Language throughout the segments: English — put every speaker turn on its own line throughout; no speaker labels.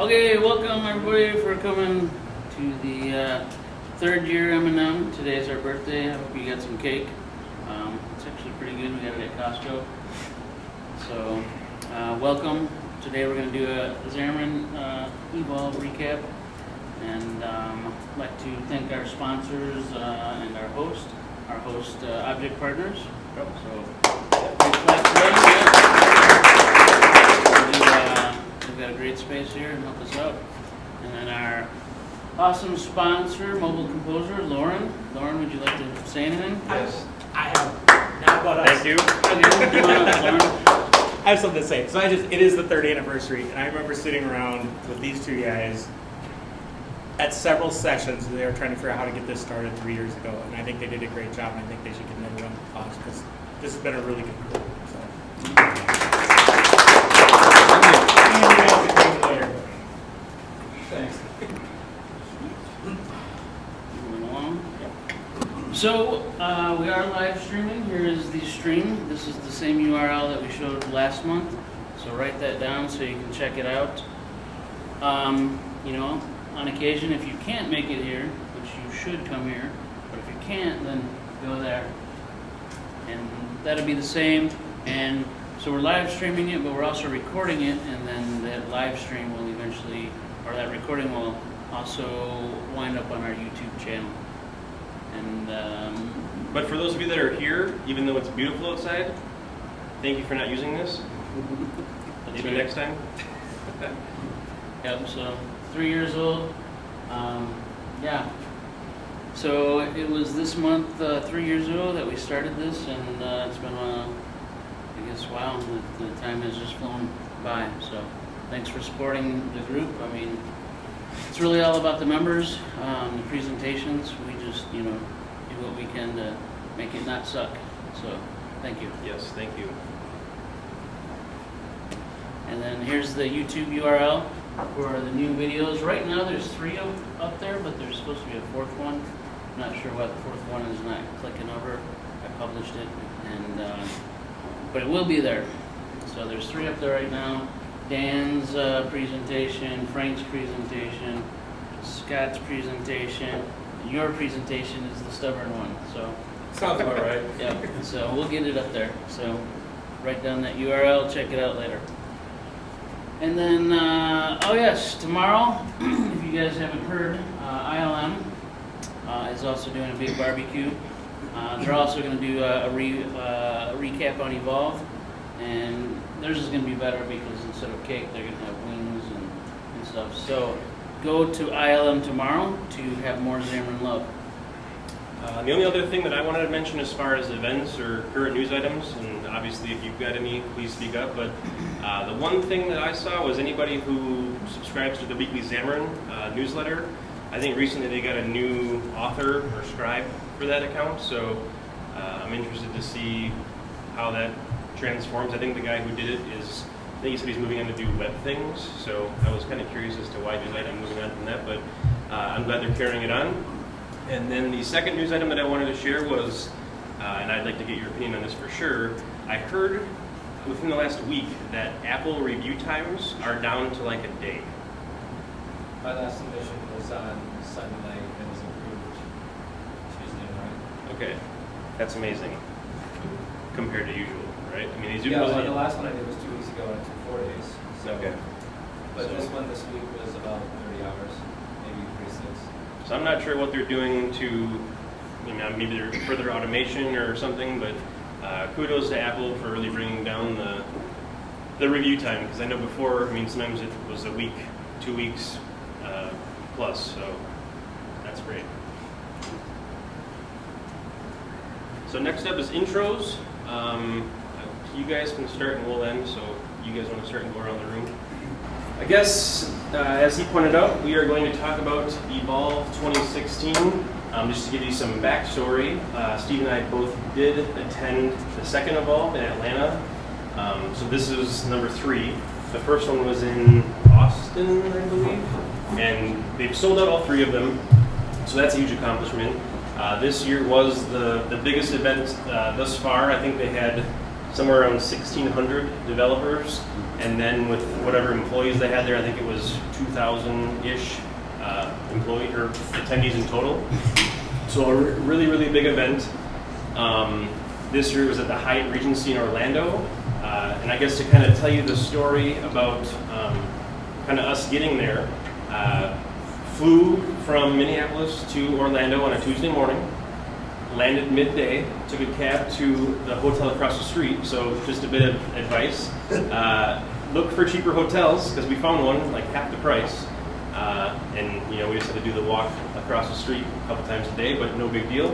Okay, welcome everybody for coming to the third year M&M. Today's our birthday. I hope you got some cake. It's actually pretty good. We got it at Costco. So, welcome. Today we're going to do a Xamarin Evolve recap. And I'd like to thank our sponsors and our host Object Partners. So, big clap for them. We've got a great space here and help us out. And then our awesome sponsor, Mobile Composer, Lauren. Lauren, would you like to say anything?
Yes. I have. Now about us.
Thank you.
Okay, come on up, Lauren.
I have something to say. So it is the third anniversary, and I remember sitting around with these two guys at several sessions. They were trying to figure out how to get this started 3 years ago, and I think they did a great job, and I think they should get another round of applause because this has been a really good group. So. Thanks.
Moving along. So, we are live streaming. Here is the stream. This is the same URL that we showed last month. So write that down so you can check it out. You know, on occasion, if you can't make it here, which you should come here, but if you can't, then go there. And that'll be the same. And so we're live streaming it, but we're also recording it, and then that live stream will eventually, or that recording will also wind up on our YouTube channel. And
But for those of you that are here, even though it's beautiful outside, thank you for not using this. Maybe
right.
next time.
Yep, so 3 years old. Yeah. So it was this month 3 years ago that we started this, and it's been I guess, wow, the time has just flown by. So thanks for supporting the group. I mean, it's really all about the members, the presentations. We just, do what we can to make it not suck. So thank you.
Yes, thank you.
And then here's the YouTube URL for the new videos. Right now there's 3 up there, but there's supposed to be a 4th one. I'm not sure why the 4th one is not clicking over. I published it, and but it will be there. So there's 3 up there right now. Dan's presentation, Frank's presentation, Scott's presentation. Your presentation is the stubborn one. So
Sounds about right.
yeah. So we'll get it up there. So write down that URL. Check it out later. And then, oh yes, tomorrow, if you guys haven't heard, ILM is also doing a big barbecue. They're also going to do a recap on Evolve, and theirs is going to be better because instead of cake, they're going to have wings and stuff. So go to ILM tomorrow to have more Xamarin love.
The only other thing that I wanted to mention as far as events or current news items, and obviously if you've got any, please speak up, but the one thing that I saw was anybody who subscribes to the weekly Xamarin newsletter, I think recently they got a new author or scribe for that account, so I'm interested to see how that transforms. I think the guy who did it I think he said he's moving on to do web things, so I was kind of curious as to why he's moving on from that, but I'm glad they're carrying it on. And then the second news item that I wanted to share was, and I'd like to get your opinion on this for sure, I heard within the last week that Apple review times are down to like a day.
My last submission was on Sunday night and was approved Tuesday night.
Okay, that's amazing compared to usual, right? I mean, these
Yeah,
usually...
the last one I did was 2 weeks ago and it took 4 days. So,
Okay.
But
So-
this one this week was about 30 hours, maybe 36.
So I'm not sure what they're doing to, maybe they're further automation or something, but kudos to Apple for really bringing down the review time, because I know before, sometimes it was a week, 2 weeks plus, so that's great. So next up is intros. You guys can start and we'll end, so you guys want to start and go around the room. I guess, as he pointed out, we are going to talk about Evolve 2016. Just to give you some backstory, Steve and I both did attend the second Evolve in Atlanta. So this is number 3. The first one was in Austin, I believe, and they've sold out all 3 of them. So that's a huge accomplishment. This year was the biggest event thus far. I think they had somewhere around 1,600 developers, and then with whatever employees they had there, I think it was 2,000-ish employee or attendees in total. So a really, really big event. This year it was at the Hyatt Regency in Orlando, and I guess to kind of tell you the story about kind of us getting there, flew from Minneapolis to Orlando on a Tuesday morning, landed midday, took a cab to the hotel across the street. So just a bit of advice, look for cheaper hotels, because we found one like half the price. And you know, we just had to do the walk across the street a couple times a day, but no big deal.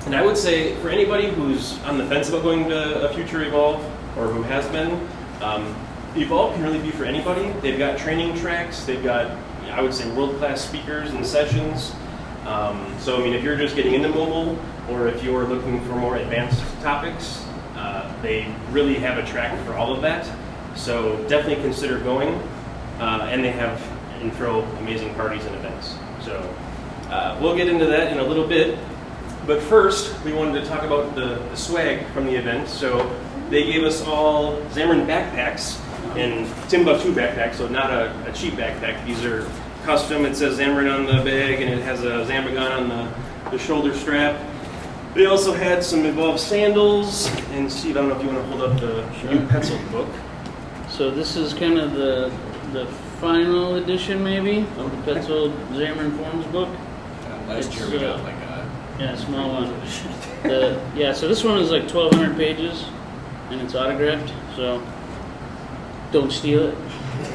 And I would say for anybody who's on the fence about going to a future Evolve, or who has been, Evolve can really be for anybody. They've got training tracks, they've got, I would say, world-class speakers and sessions. So I mean, if you're just getting into mobile, or if you're looking for more advanced topics, they really have a track for all of that. So definitely consider going. And they have and throw amazing parties and events. So we'll get into that in a little bit. But first, we wanted to talk about the swag from the event. So they gave us all Xamarin backpacks, and Timbuktu backpacks, so not a cheap backpack. These are custom. It says Xamarin on the bag, and it has a Xamarin on the shoulder strap. They also had some Evolve sandals. And Steve, I don't know if you want to hold up the new pencil book.
So this is kind of the final edition, maybe, of the Pencil Xamarin.Forms book.
Last year we got like a
small one. So this one is like 1,200 pages, and it's autographed. So don't steal it.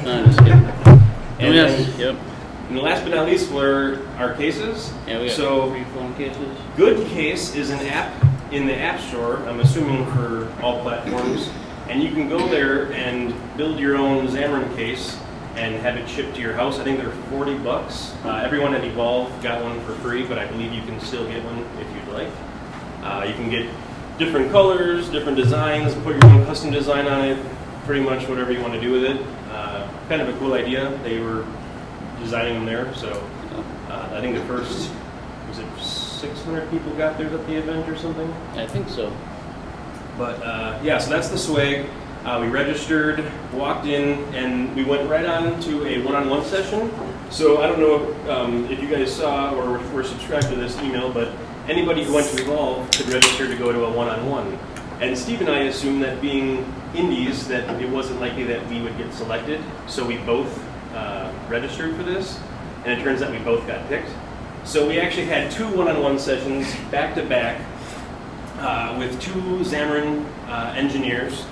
No, I'm just kidding.
And
Yep.
And last but not least were our cases.
Yeah, we got
so
3 phone cases.
Good Case is an app in the App Store, I'm assuming for all platforms, and you can go there and build your own Xamarin case and have it shipped to your house. I think they're $40. Everyone at Evolve got one for free, but I believe you can still get one if you'd like. You can get different colors, different designs, put your own custom design on it, pretty much whatever you want to do with it. Kind of a cool idea. They were designing them there, so I think the first, was it 600 people got theirs at the event or something?
I think so.
But yeah, so that's the swag. We registered, walked in, and we went right on to a one-on-one session. So I don't know if you guys saw or were subscribed to this email, but anybody who went to Evolve could register to go to a one-on-one. And Steve and I assumed that being indies, that it wasn't likely that we would get selected. So we both registered for this, and it turns out we both got picked. So we actually had 2 one-on-one sessions back-to-back with 2 Xamarin engineers.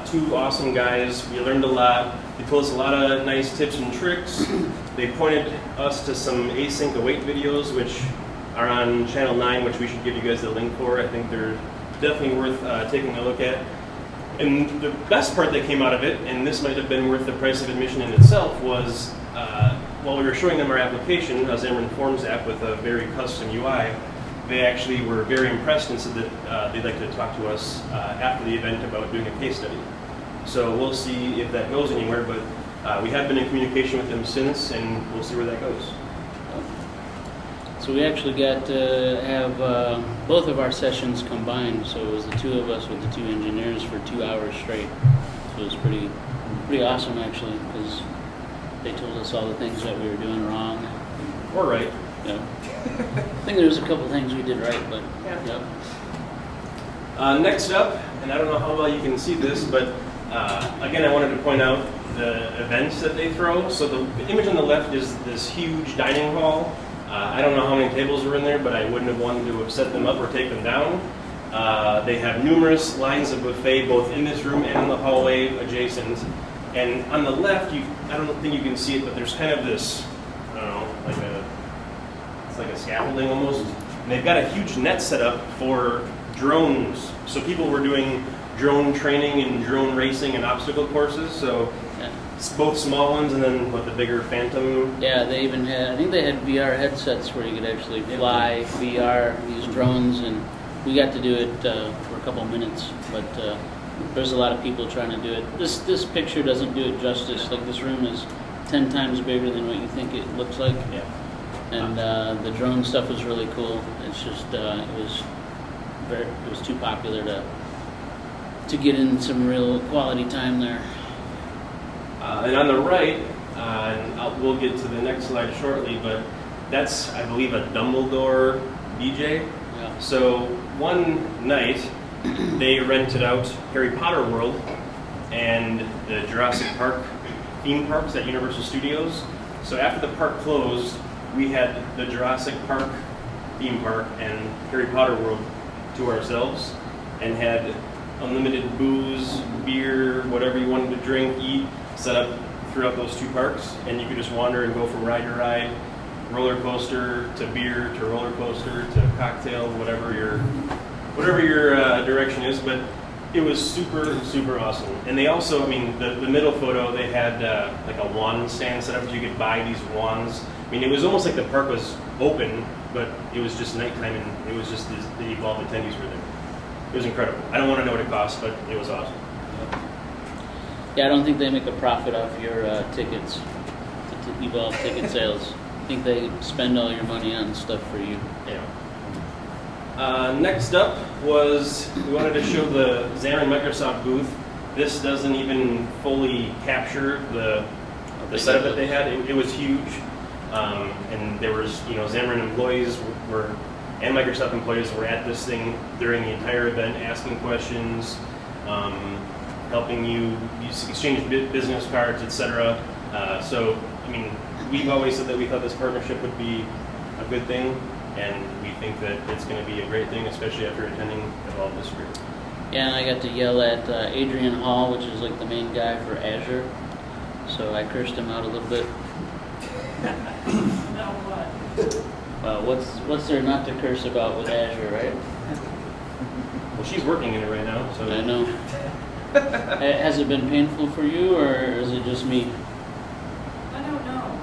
2 awesome guys. We learned a lot. They told us a lot of nice tips and tricks. They pointed us to some async await videos, which are on channel 9, which we should give you guys the link for. I think they're definitely worth taking a look at. And the best part that came out of it, and this might have been worth the price of admission in itself, was while we were showing them our application, a Xamarin.Forms app with a very custom UI, they actually were very impressed and said that they'd like to talk to us after the event about doing a case study. So we'll see if that goes anywhere, but we have been in communication with them since, and we'll see where that goes.
So we actually got to have both of our sessions combined. So it was the 2 of us with the 2 engineers for 2 hours straight. So it was pretty awesome, actually, because they told us all the things that we were doing wrong.
Or right.
Yeah. I think there was a couple things we did right, but
Yeah.
yep.
Next up, and I don't know how well you can see this, but again, I wanted to point out the events that they throw. So the image on the left is this huge dining hall. I don't know how many tables were in there, but I wouldn't have wanted to have set them up or take them down. They have numerous lines of buffet, both in this room and in the hallway adjacent. And on the left, I don't think you can see it, but there's kind of this, I don't know, it's like a scaffolding almost. And they've got a huge net set up for drones. So people were doing drone training and drone racing and obstacle courses. So
Yeah.
it's both small ones and then the bigger Phantom.
Yeah, they even had, I think they had VR headsets where you could actually fly VR, use drones, and we got to do it for a couple of minutes, but there's a lot of people trying to do it. This picture doesn't do it justice. Like, this room is 10 times bigger than what you think it looks like.
Yeah.
And the drone stuff was really cool. It's just, it was too popular to to get in some real quality time there.
And on the right, we'll get to the next slide shortly, but that's, I believe, a Dumbledore DJ.
Yeah.
So one night, they rented out Harry Potter World and the Jurassic Park theme parks at Universal Studios. So after the park closed, we had the Jurassic Park theme park and Harry Potter World to ourselves, and had unlimited booze, beer, whatever you wanted to drink, eat, set up throughout those two parks, and you could just wander and go from ride to ride, roller coaster to beer to roller coaster to cocktail, whatever your direction is. But it was super, super awesome. And they also, I mean, the middle photo, they had like a wand stand set up so you could buy these wands. I mean, it was almost like the park was open, but it was just nighttime, and it was just the Evolve attendees were there. It was incredible. I don't want to know what it cost, but it was awesome.
Yeah, I don't think they make a profit off your tickets, to Evolve ticket sales. I think they spend all your money on stuff for you.
Yeah. Next up was, we wanted to show the Xamarin Microsoft booth. This doesn't even fully capture the setup that they had. It was huge. And there was, Xamarin employees and Microsoft employees were at this thing during the entire event, asking questions, helping you exchange business cards, etc. So, I mean, we've always said that we thought this partnership would be a good thing, and we think that it's going to be a great thing, especially after attending Evolve this year.
Yeah, and I got to yell at Adrian Hall, which is like the main guy for Azure. So I cursed him out a little bit.
Now what?
Well, what's there not to curse about with Azure, right?
Well, she's working in it right now, so.
I know. Has it been painful for you, or is it just me?
I don't know.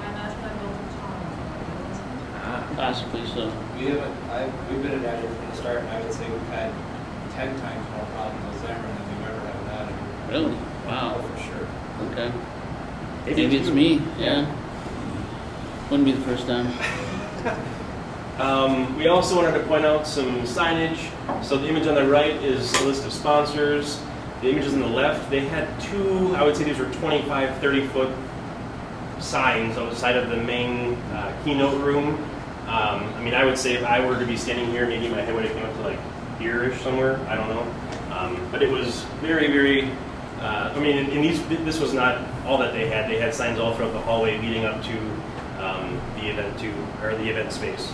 I imagine I built a tunnel.
Possibly so.
We've been at Azure from the start, and I would say we've had 10 times more problems with Xamarin than we've ever had with Azure.
Really?
Oh,
Wow.
for sure.
Okay. Maybe it's me. Yeah. Wouldn't be the first time.
We also wanted to point out some signage. So the image on the right is a list of sponsors. The images on the left, they had two, I would say these were 25, 30-foot signs outside of the main keynote room. I mean, I would say if I were to be standing here, maybe my head would have come up to like here-ish somewhere. I don't know. But it was very, very, I mean, and this was not all that they had. They had signs all throughout the hallway leading up to the event space.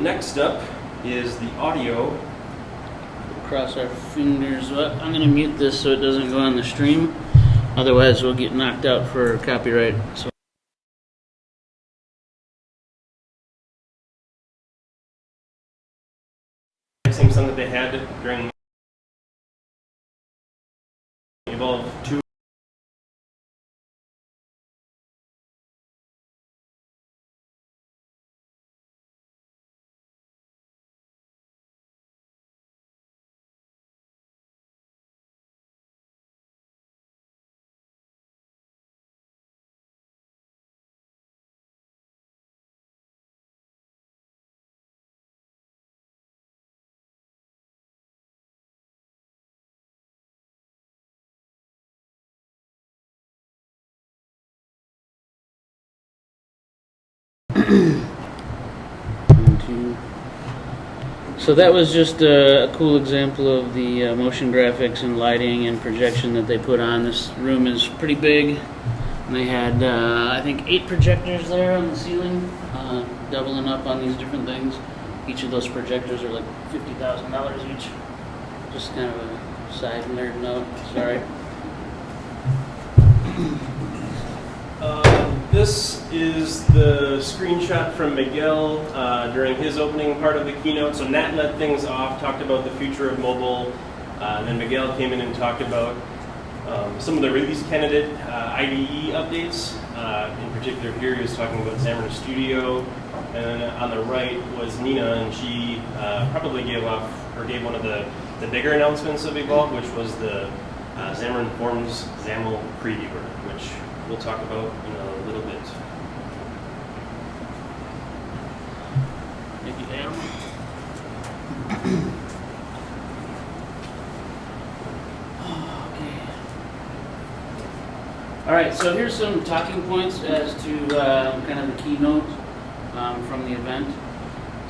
Next up is the audio.
Cross our fingers. Well, I'm going to mute this so it doesn't go on the stream. Otherwise, we'll get knocked out for copyright. So.
Same song that they had during Evolve 2.
So that was just a cool example of the motion graphics and lighting and projection that they put on. This room is pretty big, and they had, I think, 8 projectors there on the ceiling, doubling up on these different things. Each of those projectors are like $50,000 each. Just kind of a side nerd note, sorry.
This is the screenshot from Miguel during his opening part of the keynote. So Nat led things off, talked about the future of mobile, and then Miguel came in and talked about some of the release candidate IDE updates. In particular, here he was talking about Xamarin Studio, and on the right was Nina, and she probably gave one of the bigger announcements of Evolve, which was the Xamarin.Forms XAML previewer, which we'll talk about in a little bit.
Thank you, Adam. All right, so here's some talking points as to kind of the keynote from the event.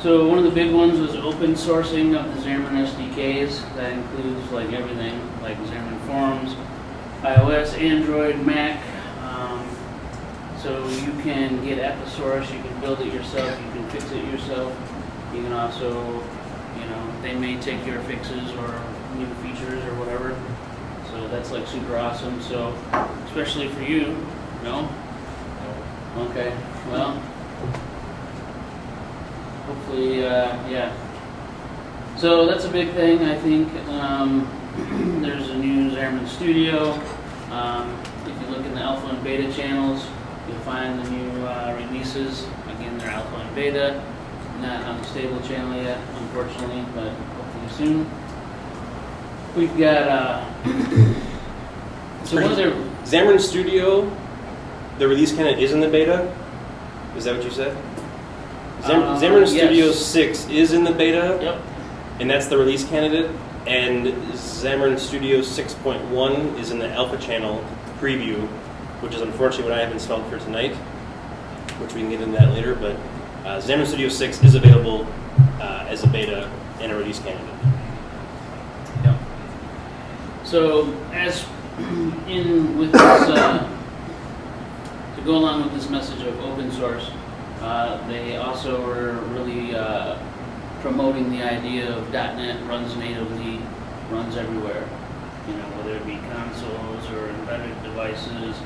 So one of the big ones was open sourcing of the Xamarin SDKs. That includes like everything, like Xamarin.Forms, iOS, Android, Mac. So you can get at the source, you can build it yourself, you can fix it yourself. You can also, they may take your fixes or new features or whatever. So that's like super awesome. So especially for you, no? Okay, well, hopefully, yeah. So that's a big thing, I think. There's a new Xamarin Studio. If you look in the alpha and beta channels, you'll find the new releases. Again, they're alpha and beta. Not on the stable channel yet, unfortunately, but hopefully soon. We've got, so one of their...
Xamarin Studio, the release candidate is in the beta? Is that what you said? Xamarin Studio
yes.
6 is in the beta,
Yep.
and that's the release candidate. And Xamarin Studio 6.1 is in the alpha channel preview, which is unfortunately what I have installed for tonight, which we can get into that later. But Xamarin Studio 6 is available as a beta and a release candidate.
Yep. So as with this, to go along with this message of open source, they also were really promoting the idea of .NET runs natively, runs everywhere. Whether it be consoles or embedded devices,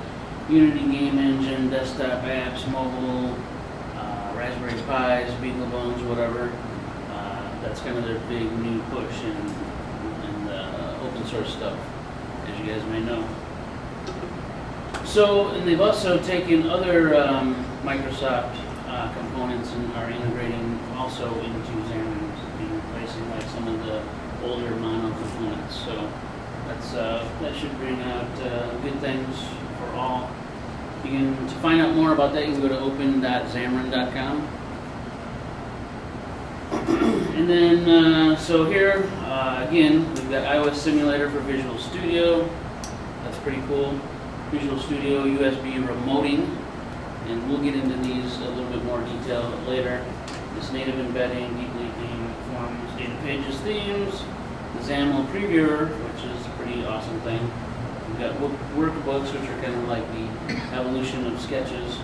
Unity game engine, desktop apps, mobile, Raspberry Pis, BeagleBones, whatever. That's kind of their big new push in open source stuff, as you guys may know. So, and they've also taken other Microsoft components and are integrating also into Xamarin, replacing like some of the older mono components. So that should bring out good things for all. To find out more about that, you can go to open.xamarin.com. And then, so here, again, we've got iOS Simulator for Visual Studio. That's pretty cool. Visual Studio USB remoting. And we'll get into these a little bit more detail later. This native embedding, deeply themed forms, data pages, themes, the XAML previewer, which is a pretty awesome thing. We've got workbooks, which are kind of like the evolution of sketches.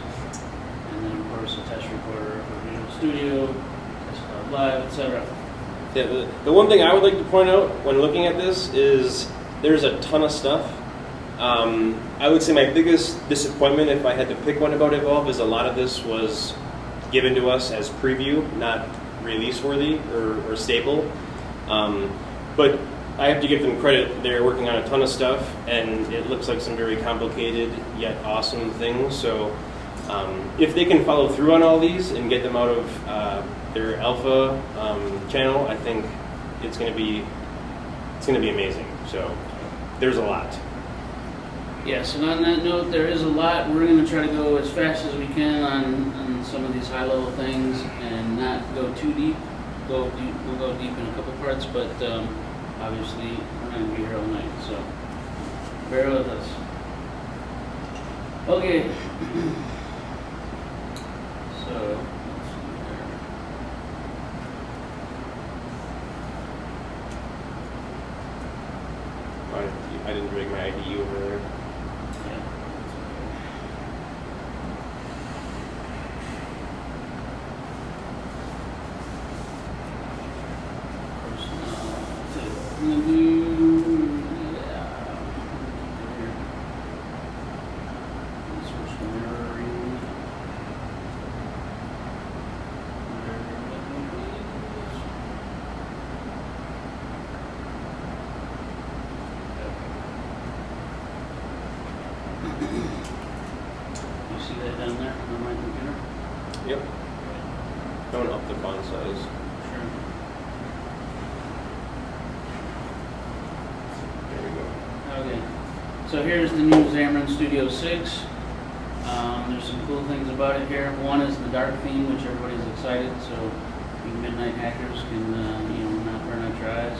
And then, of course, a test recorder for Visual Studio, Test Cloud Live, etc.
Yeah, the one thing I would like to point out when looking at this is there's a ton of stuff. I would say my biggest disappointment, if I had to pick one about Evolve, is a lot of this was given to us as preview, not release-worthy or stable. But I have to give them credit. They're working on a ton of stuff, and it looks like some very complicated yet awesome things. So if they can follow through on all these and get them out of their alpha channel, I think it's going to be amazing. So there's a lot.
Yes, and on that note, there is a lot. We're going to try to go as fast as we can on some of these high-level things and not go too deep. We'll go deep in a couple parts, but obviously we're not going to be here all night, so bear with us. Okay. So, let's see here.
I didn't drag my IDE over there.
You see that down there on my computer?
Yep. Going up the font size.
Sure.
There we go.
Okay. So here's the new Xamarin Studio 6. There's some cool things about it here. One is the dark theme, which everybody's excited, so you midnight hackers can, not burn out your eyes.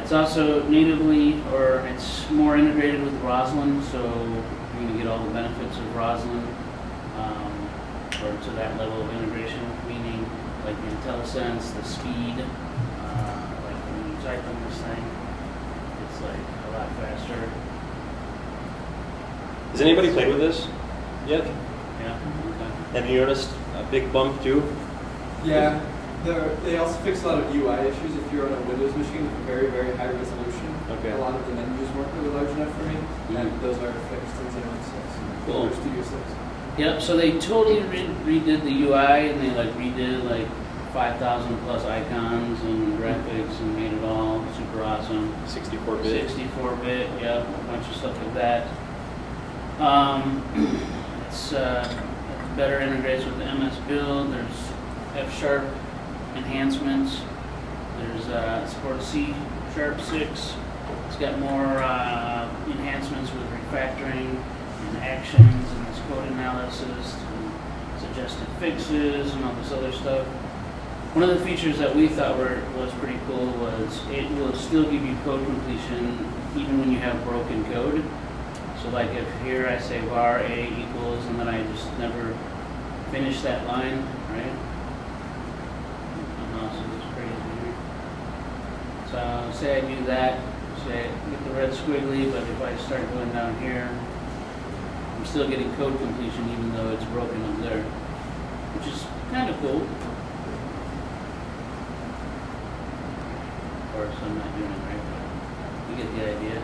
It's also natively, or it's more integrated with Roslyn, so you're going to get all the benefits of Roslyn, or to that level of integration, meaning like the IntelliSense, the speed, like when you type on this thing, it's like a lot faster.
Has anybody played with this yet?
Yeah. Okay.
Have you noticed a big bump too?
Yeah, they also fix a lot of UI issues if you're on a Windows machine with a very, very high resolution.
Okay.
A lot of the menus weren't really large enough for me, and those are fixed in Xamarin 6.
Cool.
Or Studio 6.
Yep, so they totally redid the UI, and they like redid like 5,000 plus icons and graphics and made it all super awesome.
64-bit.
64-bit, yep, a bunch of stuff like that. It's better integrates with the MS Build. There's F# enhancements. There's support C#6. It's got more enhancements with refactoring and actions and this code analysis and suggested fixes and all this other stuff. One of the features that we thought was pretty cool was it will still give you code completion even when you have broken code. So like if here I say var a equals and then I just never finish that line, right? So it's crazy here. So say I do that, say I get the red squiggly, but if I start going down here, I'm still getting code completion even though it's broken up there, which is kind of cool. Of course, I'm not doing it right, but you get the idea.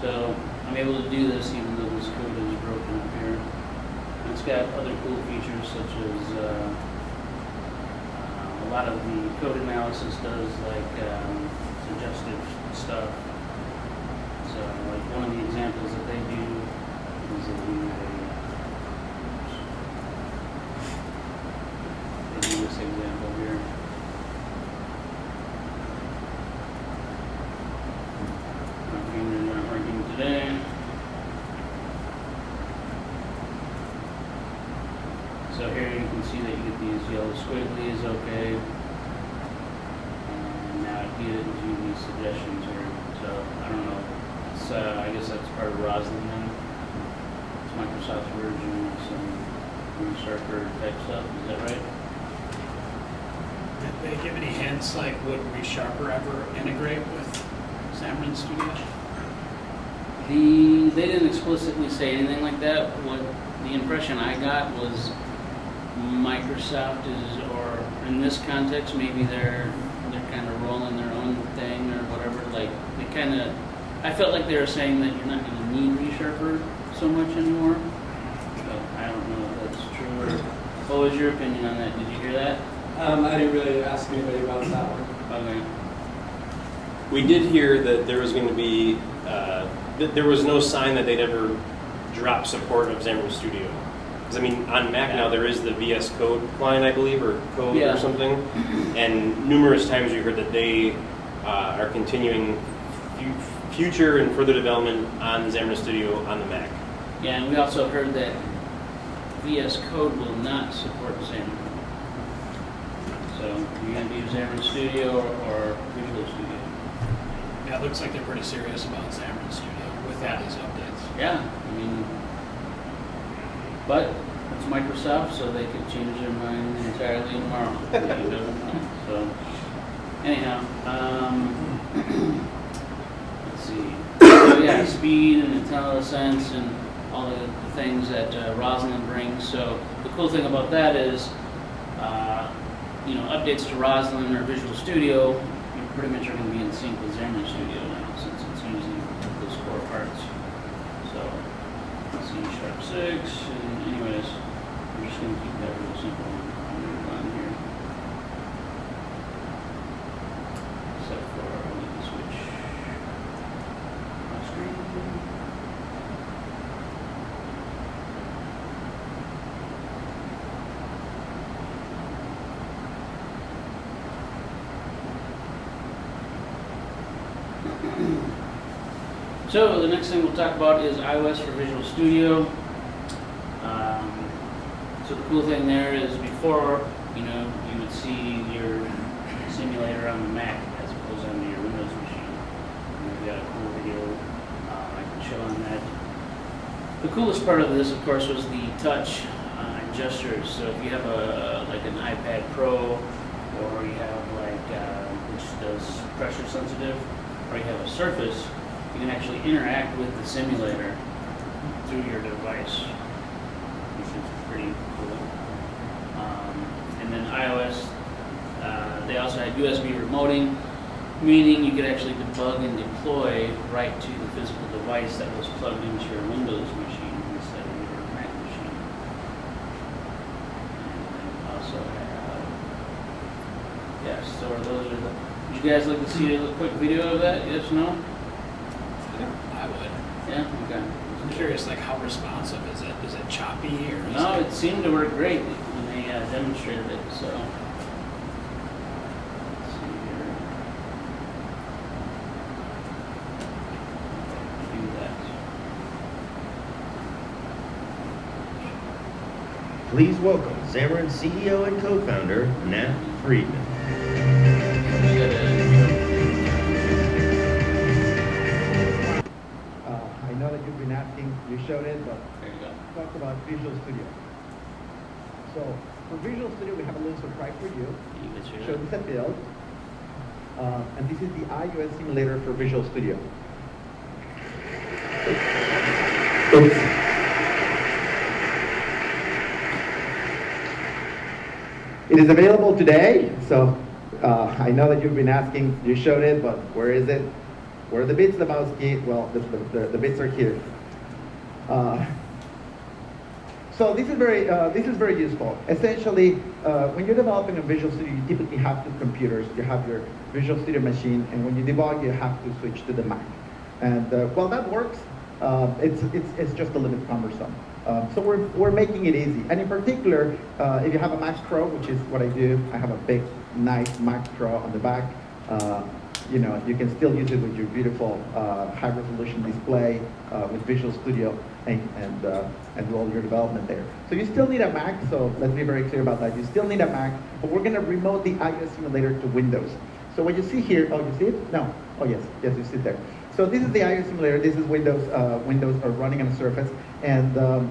So I'm able to do this even though this code is broken up here. And it's got other cool features such as a lot of the code analysis does like suggestive stuff. So like one of the examples that they do is they do this example here. My fingers aren't working today. So here you can see that you get these yellow squigglies, okay. And now it gives you these suggestions here. So I don't know. It's I guess that's part of Roslyn then. It's Microsoft's version of some ReSharper type stuff. Is that right?
Did they give any hints, like would ReSharper ever integrate with Xamarin Studio?
They didn't explicitly say anything like that. What the impression I got was Microsoft is, or in this context, maybe they're kind of rolling their own thing or whatever. Like they kind of, I felt like they were saying that you're not going to need ReSharper so much anymore. But I don't know if that's true. Or what was your opinion on that? Did you hear that?
I didn't really ask anybody about that one.
Okay.
We did hear that there was going to be, that there was no sign that they'd ever drop support of Xamarin Studio. Because I mean, on Mac now there is the VS Code client, I believe, or Code or something. And numerous times we heard that they are continuing future and further development on Xamarin Studio on the Mac.
Yeah, and we also heard that VS Code will not support Xamarin. So you're going to use Xamarin Studio or Visual Studio.
Yeah, it looks like they're pretty serious about Xamarin Studio with all these updates.
Yeah, I mean, but it's Microsoft, so they could change their mind entirely tomorrow. You never know. So anyhow, let's see. So yeah, speed and IntelliSense and all the things that Roslyn brings. So the cool thing about that is, updates to Roslyn or Visual Studio, you pretty much are going to be in sync with Xamarin Studio now, since it's using those core parts. So C#6, and anyways, we're just going to keep that real simple on here. Except for we need to switch my screen. So the next thing we'll talk about is iOS for Visual Studio. So the cool thing there is before, you would see your simulator on the Mac as opposed to on your Windows machine. And we've got a cool video I can show on that. The coolest part of this, of course, was the touch and gestures. So if you have like an iPad Pro, or you have which does pressure sensitive, or you have a Surface, you can actually interact with the simulator through your device, which is pretty cool. And then iOS, they also had USB remoting, meaning you could actually debug and deploy right to the physical device that was plugged into your Windows machine instead of your Mac machine. And then also have, yes, so those are the, would you guys like to see a quick video of that? Yes, no?
I would.
Yeah, okay.
I'm curious, like, how responsive is it? Is it choppy or is
No,
it?
it seemed to work great when they demonstrated it, so. Let's see here. Do that.
Please welcome Xamarin CEO and co-founder, Nat Friedman.
We gotta-
I know that you've been asking, you showed it, but
There you go.
talk about Visual Studio. So for Visual Studio, we have a little surprise for you.
You can share
Show
that.
this a build. And this is the iOS simulator for Visual Studio. It is available today, so I know that you've been asking, you showed it, but where is it? Where are the bits, Lebowski? Well, the bits are here. So this is very useful. Essentially, when you're developing a Visual Studio, you typically have two computers. You have your Visual Studio machine, and when you debug, you have to switch to the Mac. And while that works, it's just a little bit cumbersome. So we're making it easy. And in particular, if you have a Mac Pro, which is what I do, I have a big, nice Mac Pro on the back. You can still use it with your beautiful high-resolution display with Visual Studio and do all your development there. So you still need a Mac, so let's be very clear about that. You still need a Mac, but we're going to remote the iOS simulator to Windows. So what you see here, oh, you see it? No. Oh, yes, you see it there. So this is the iOS simulator. This is Windows. Windows are running on a Surface, and well,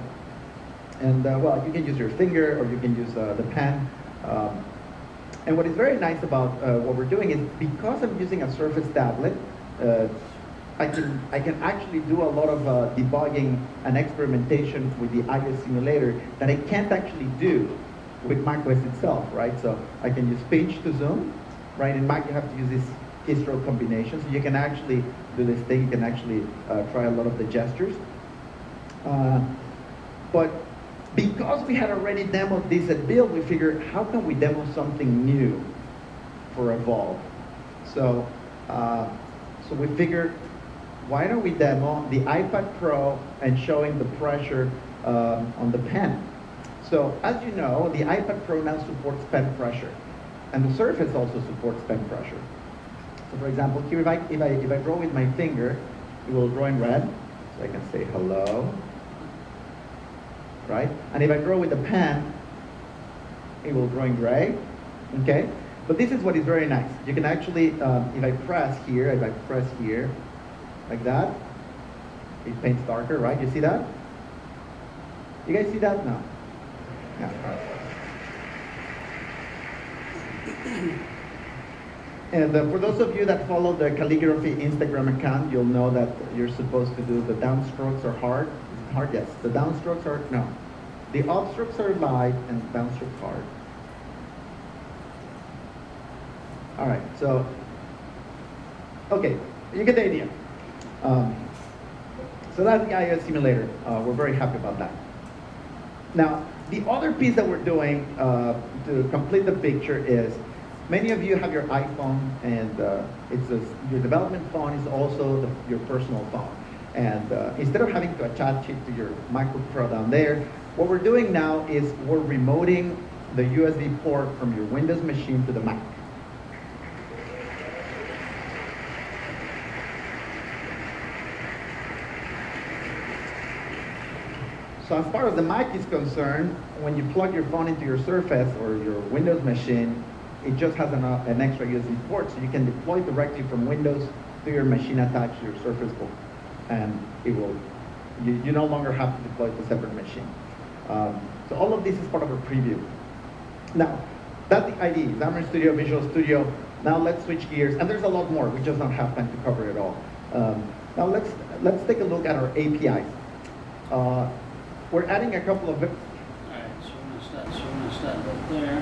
you can use your finger or you can use the pen. And what is very nice about what we're doing is because I'm using a Surface tablet, I can actually do a lot of debugging and experimentation with the iOS simulator that I can't actually do with macOS itself, right? So I can use pinch to zoom, right? In Mac you have to use this keystroke combination, so you can actually do this thing. You can actually try a lot of the gestures. But because we had already demoed this at Build, we figured, how can we demo something new for Evolve? So, so we figured, why don't we demo the iPad Pro and showing the pressure on the pen? So, as you know, the iPad Pro now supports pen pressure, and the Surface also supports pen pressure. So, for example, here if I draw with my finger, it will draw in red, so I can say hello. Right? And if I draw with a pen, it will draw in gray, okay? But this is what is very nice. You can actually, if I press here, like that, it paints darker, right? You see that? You guys see that? No. Yeah. And for those of you that follow the calligraphy Instagram account, you'll know that you're supposed to do the downstrokes are hard. Is it hard? Yes. The downstrokes are, no. The upstrokes are light and downstrokes hard. All right, so, okay, you get the idea. So that's the iOS simulator. We're very happy about that. Now, the other piece that we're doing to complete the picture is, many of you have your iPhone, and your development phone is also your personal phone. And instead of having to attach it to your MacBook Pro down there, what we're doing now is we're remoting the USB port from your Windows machine to the Mac. So as far as the Mac is concerned, when you plug your phone into your Surface or your Windows machine, it just has an extra USB port, so you can deploy directly from Windows to your machine attached to your Surface Book, and it will. You no longer have to deploy to a separate machine. So all of this is part of a preview. Now, that's the IDE, Xamarin Studio, Visual Studio. Now let's switch gears, and there's a lot more. We just don't have time to cover it all. Now let's take a look at our APIs. We're adding a couple of.
All right, so we're gonna stop right there.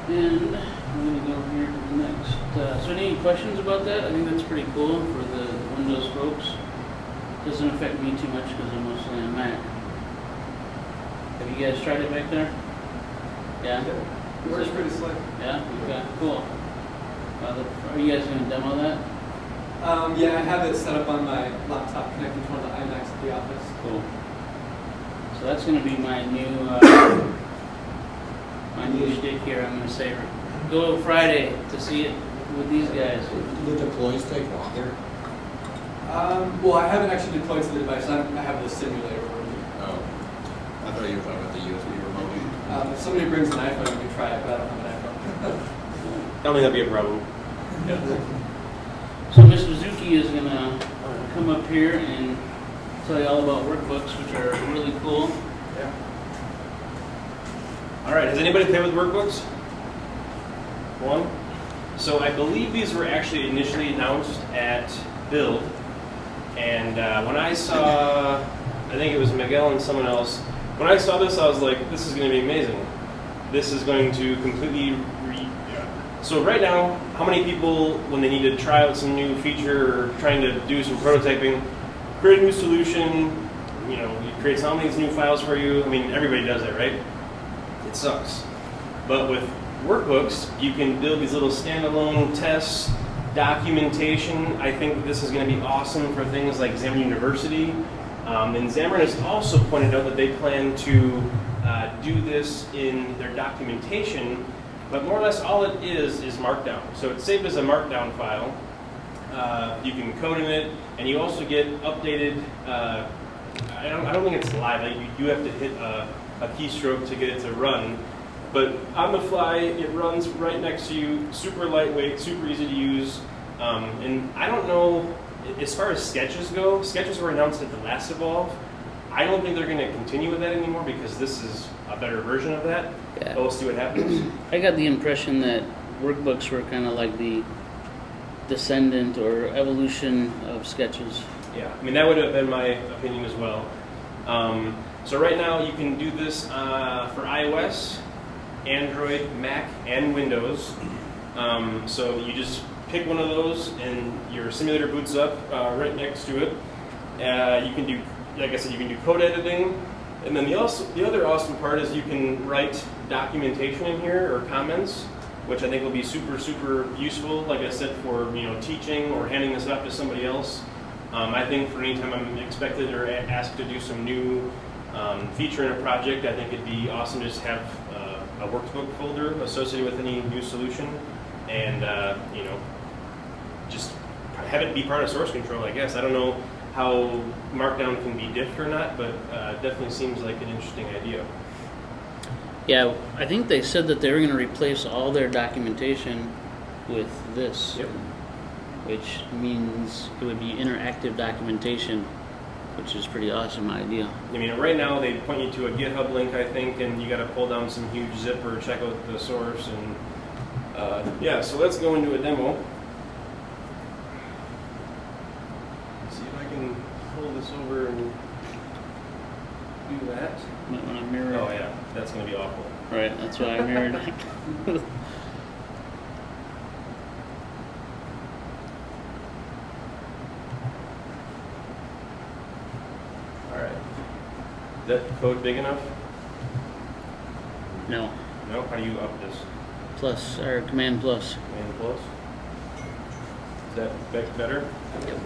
And we're gonna go here to the next. So any questions about that? I think that's pretty cool for the Windows folks. Doesn't affect me too much because I'm mostly on Mac. Have you guys tried it back there? Yeah?
It works pretty slick.
Yeah? Okay, cool. Are you guys gonna demo that?
Yeah, I have it set up on my laptop connected to one of the iMacs at the office.
Cool. So that's gonna be my new shtick here. I'm gonna say, go Friday to see it with these guys.
Do the deploys take longer?
Well, I haven't actually deployed to the device. I have the simulator version.
Oh, I thought you were talking about the USB remote.
If somebody brings an iPhone, we can try it, but I don't have an iPhone.
I don't think that'd be a problem.
So Mr. Zuki is gonna come up here and tell you all about workbooks, which are really cool.
Yeah. All right, has anybody played with workbooks? One? So I believe these were actually initially announced at Build. And when I saw, I think it was Miguel and someone else, when I saw this, I was like, this is going to be amazing. This is going to completely So right now, how many people, when they need to try out some new feature or trying to do some prototyping, create a new solution, you know, it creates how many new files for you? I mean, everybody does it, right? It sucks. But with workbooks, you can build these little standalone tests, documentation. I think that this is going to be awesome for things like Xamarin University. And Xamarin has also pointed out that they plan to do this in their documentation, but more or less all it is Markdown. So it's saved as a Markdown file. You can code in it, and you also get updated. I don't think it's live. Like you have to hit a keystroke to get it to run. But on the fly, it runs right next to you, super lightweight, super easy to use. And I don't know, as far as sketches go, sketches were announced at the last Evolve. I don't think they're going to continue with that anymore because this is a better version of that.
Yeah.
But we'll see what happens.
I got the impression that workbooks were kind of like the descendant or evolution of sketches.
Yeah, I mean, that would have been my opinion as well. So right now, you can do this for iOS, Android, Mac, and Windows. So you just pick one of those and your simulator boots up right next to it. You can do, like I said, you can do code editing. And then the other awesome part is you can write documentation in here or comments, which I think will be super, super useful, like I said, for teaching or handing this up to somebody else. I think for any time I'm expected or asked to do some new feature in a project, I think it'd be awesome to just have a workbook folder associated with any new solution, and just have it be part of source control. I guess I don't know how Markdown can be diffed or not, but definitely seems like an interesting idea.
Yeah, I think they said that they were going to replace all their documentation with this,
Yep.
which means it would be interactive documentation, which is a pretty awesome idea.
I mean, right now they point you to a GitHub link, I think, and you got to pull down some huge zipper, check out the source, and yeah. So let's go into a demo. See if I can pull this over and do that.
Might want to mirror.
Oh yeah, that's going to be awful.
Right, that's why I mirrored it.
All right. Is that code big enough?
No,
No. How do you up this?
plus, or command plus.
Command plus. Is that better?
Yep.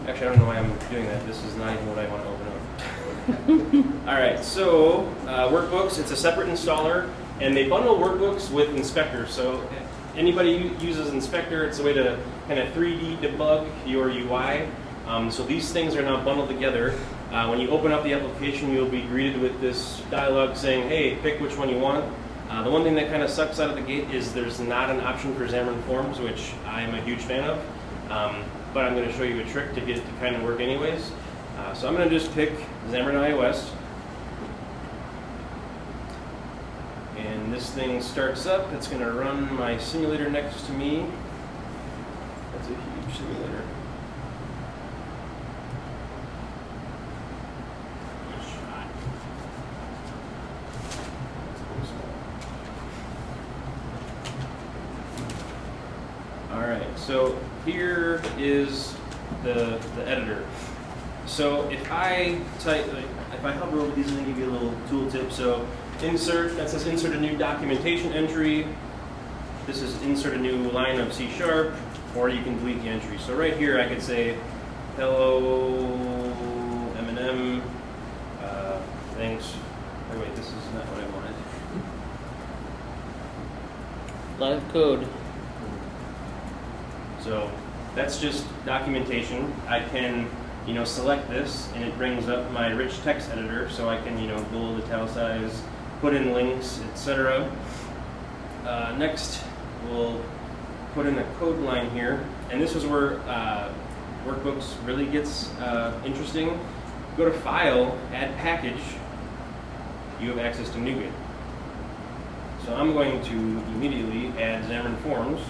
Actually, I don't know why I'm doing that. This is not even what I want to open up. All right, so workbooks, it's a separate installer, and they bundle workbooks with Inspector. So anybody who uses Inspector, it's a way to kind of 3D debug your UI. So these things are now bundled together. When you open up the application, you'll be greeted with this dialog saying, hey, pick which one you want. The one thing that kind of sucks out of the gate is there's not an option for Xamarin.Forms, which I'm a huge fan of. But I'm going to show you a trick to get it to kind of work anyways. So I'm going to just pick Xamarin iOS. And this thing starts up. It's going to run my simulator next to me. That's a huge simulator. Alright, so here is the editor. So if I hover over these, I'm going to give you a little tooltip. So insert, that says insert a new documentation entry. This is insert a new line of C#, or you can delete the entry. So right here I could say, hello MNEM, thanks. Oh wait, this is not what I wanted.
Live code.
So that's just documentation. I can, select this, and it brings up my rich text editor, so I can, bold, italicize, put in links, etc. Next, we'll put in a code line here, and this is where workbooks really gets interesting. Go to File, Add Package. You have access to NuGet. So I'm going to immediately add Xamarin.Forms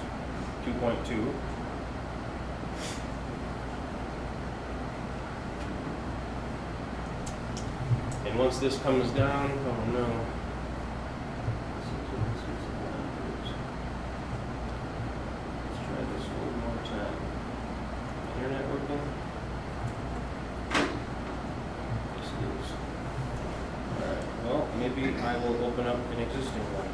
2.2. And once this comes down, oh no. Let's try this one more time. Internet working? Yes, it is. Alright, well, maybe I will open up an existing one.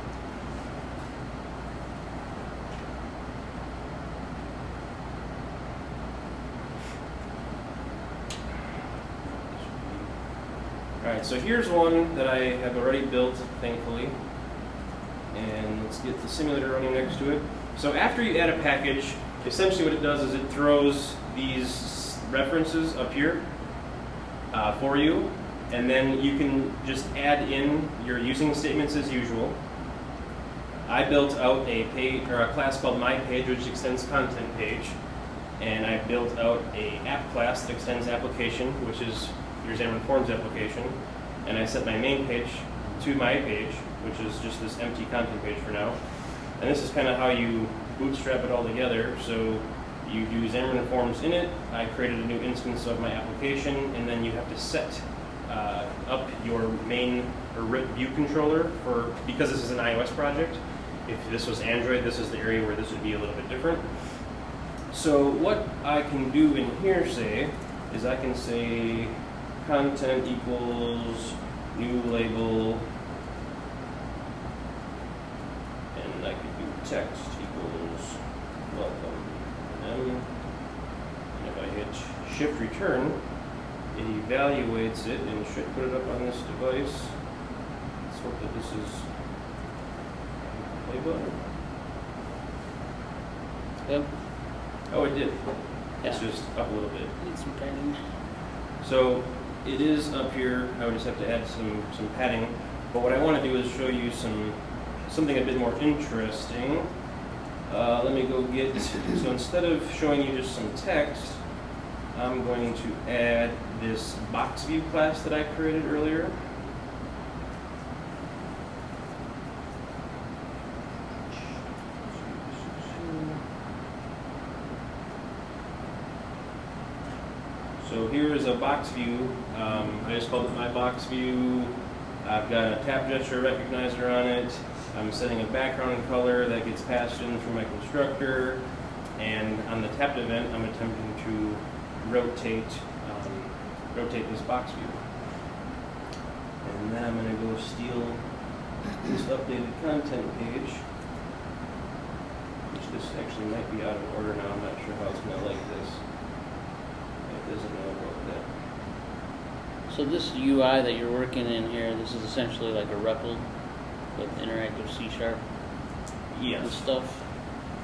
Alright, so here's one that I have already built, thankfully. And let's get the simulator running next to it. So after you add a package, essentially what it does is it throws these references up here for you. And then you can just add in your using statements as usual. I built out a page, or a class called myPage, which extends content page. And I built out a app class that extends application, which is your Xamarin.Forms application, and I set my main page to my page, which is just this empty content page for now. And this is kind of how you bootstrap it all together. So you do Xamarin.Forms in it. I created a new instance of my application, and then you have to set up your main or view controller for, because this is an iOS project. If this was Android, this is the area where this would be a little bit different. So what I can do in here, say, is I can say content equals new label, and I could do text equals welcome. And if I hit shift return, it evaluates it and should put it up on this device. Let's hope that this is play button.
Yep.
Oh, it did. It's
Yeah.
just up a little bit.
Need some padding.
So it is up here. I would just have to add some padding. But what I want to do is show you something a bit more interesting. Let me go get, so instead of showing you just some text, I'm going to add this box view class that I created earlier. So here is a box view. I just called it my box view. I've got a tap gesture recognizer on it. I'm setting a background color that gets passed in through my constructor. And on the tapped event, I'm attempting to rotate this box view. And then I'm going to go steal this updated content page, which this actually might be out of order now. I'm not sure how it's going to like this. It doesn't know about that.
So this UI that you're working in here, this is essentially like a REPL with interactive C#
Yes.
and stuff.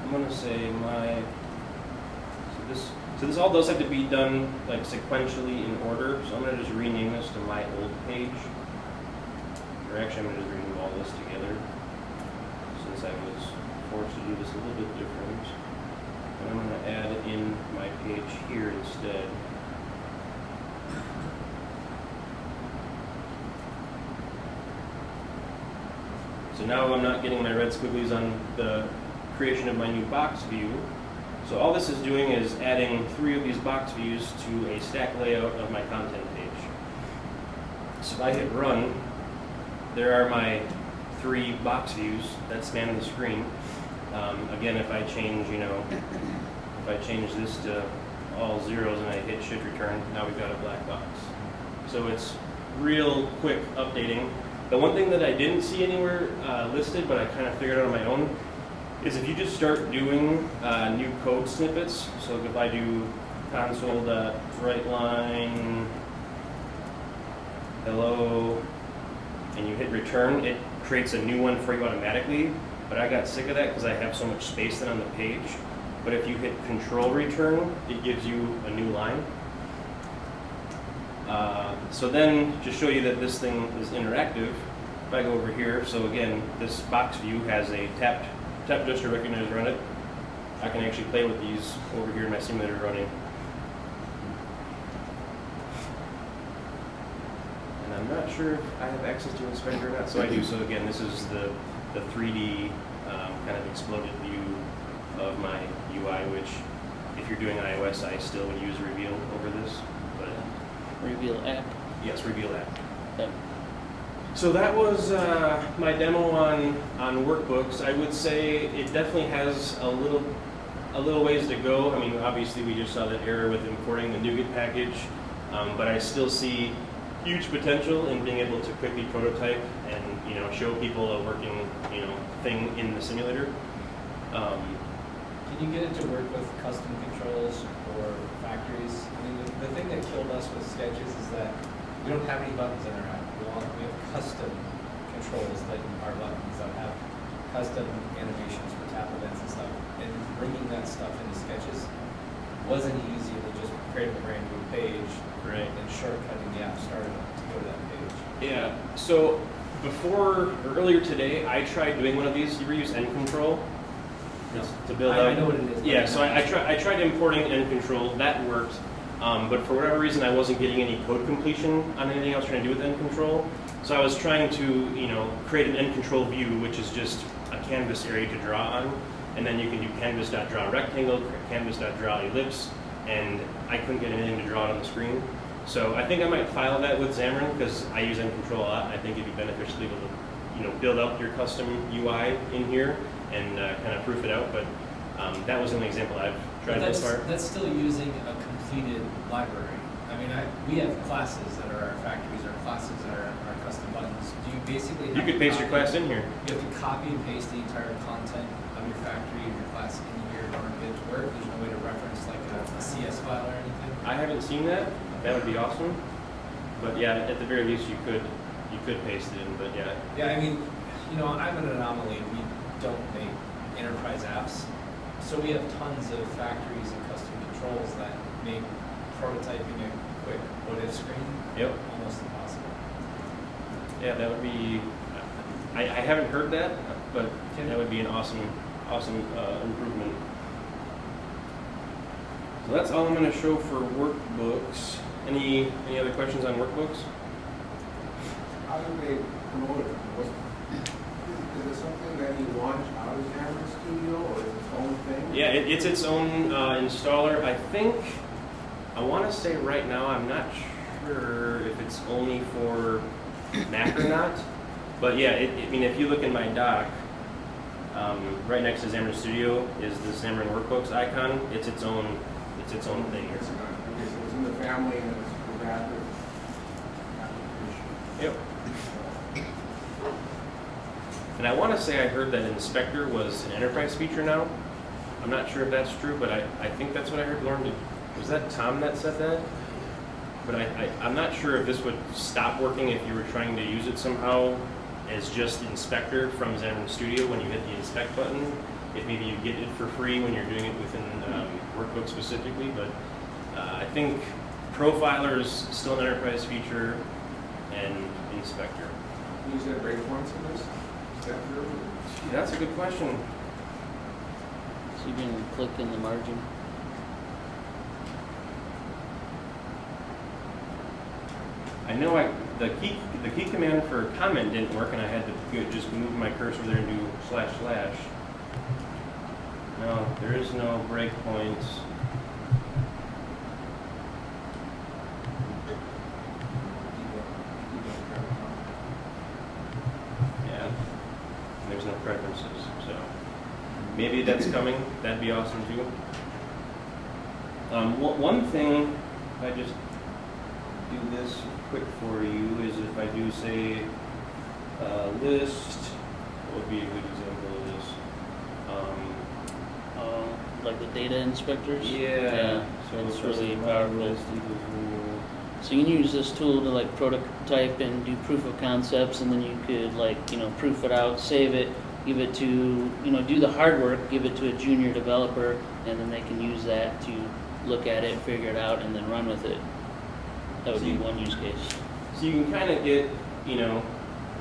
I'm going to say so this So this all does have to be done like sequentially in order. So I'm gonna just rename this to my old page. Or actually I'm gonna just remove all this together since I was forced to do this a little bit different. And I'm gonna add in my page here instead. So now I'm not getting my red squigglies on the creation of my new box view. So all this is doing is adding 3 of these box views to a stack layout of my content page. So if I hit run, there are my 3 box views that span the screen. Again, if I change, if I change this to all zeros and I hit shift return, now we've got a black box. So it's real quick updating. The one thing that I didn't see anywhere listed, but I kind of figured out on my own, is if you just start doing new code snippets. So if I do console.writeLine hello, and you hit return, it creates a new one for you automatically. But I got sick of that because I have so much space then on the page. But if you hit control return, it gives you a new line. So then, to show you that this thing is interactive, if I go over here, so again, this box view has a tap gesture recognizer on it. I can actually play with these over here in my simulator running. And I'm not sure if I have access to Inspector or not, so I do. So again, this is the 3D kind of exploded view of my UI, which if you're doing iOS, I still would use Reveal over this. But
Reveal app.
yes, Reveal app.
Yep.
So that was my demo on workbooks. I would say it definitely has a little ways to go. I mean, obviously we just saw that error with importing the NuGet package, but I still see huge potential in being able to quickly prototype and show people a working thing in the simulator.
Can you get it to work with custom controls or factories? I mean, the thing that killed us with Sketches is that we don't have any buttons in our app. We have custom controls that are buttons that have custom animations for tap events and stuff. And bringing that stuff into Sketches wasn't easy to just create a brand new page,
Right.
and shortcutting the app startup to go to that page.
Yeah. So earlier today, I tried doing one of these. You ever use End Control? It's to build
I
out.
know what it is.
Yeah. So I tried importing End Control. That worked. But for whatever reason, I wasn't getting any code completion on anything I was trying to do with End Control. So I was trying to, create an End Control view, which is just a canvas area to draw on. And then you can do canvas.draw rectangle, canvas.draw ellipse, and I couldn't get anything to draw it on the screen. So I think I might file that with Xamarin because I use End Control a lot. I think it'd be beneficial to be able to, build up your custom UI in here and kind of proof it out. But that was an example I've tried
But
this far.
that's still using a completed library. I mean, we have classes that are our factories, or classes that are our custom buttons. Do you basically
You could paste your class in here.
You have to copy and paste the entire content of your factory and your class in here in order to get it to work? There's no way to reference like a CS file or anything?
I haven't seen that. That would be awesome. But yeah, at the very least, you could paste it in. But yeah.
Yeah, I mean, I'm an anomaly. We don't make enterprise apps. So we have tons of factories and custom controls that make prototyping a quick what-if screen almost impossible.
Yeah, that would be. I haven't heard that, but that would be an awesome improvement. So that's all I'm going to show for workbooks. Any other questions on workbooks?
How do they promote it? Is it something that you launch out of Xamarin Studio, or is it its own thing?
Yeah, it's its own installer. I want to say right now, I'm not sure if it's only for Mac or not. But yeah, I mean, if you look in my doc, right next to Xamarin Studio is the Xamarin Workbooks icon. It's its own thing.
Okay, so it's in the family and it's for that application.
Yep. And I want to say I heard that Inspector was an enterprise feature now. I'm not sure if that's true, but I think that's what I heard. Lauren, was that Tom that said that? But I'm not sure if this would stop working if you were trying to use it somehow as just Inspector from Xamarin Studio when you hit the Inspect button. if maybe you get it for free when you're doing it within workbook specifically, but I think Profiler is still an enterprise feature, and Inspector.
Use that breakpoints in this? Is that true?
That's a good question.
So you can click in the margin.
I know the key command for comment didn't work, and I had to just move my cursor there and do //. No, there is no breakpoints. Yeah, there's no preferences, so maybe that's coming. That'd be awesome too. One thing, if I just do this quick for you, is if I do say list, what would be a good example of this?
Like the data inspectors?
Yeah.
So it's
if
really
it's
powerful.
list equals rule.
So you can use this tool to like prototype and do proof of concepts, and then you could like, proof it out, save it, give it to, do the hard work, give it to a junior developer, and then they can use that to look at it, figure it out, and then run with it. That would be one use case.
So you can kind of get,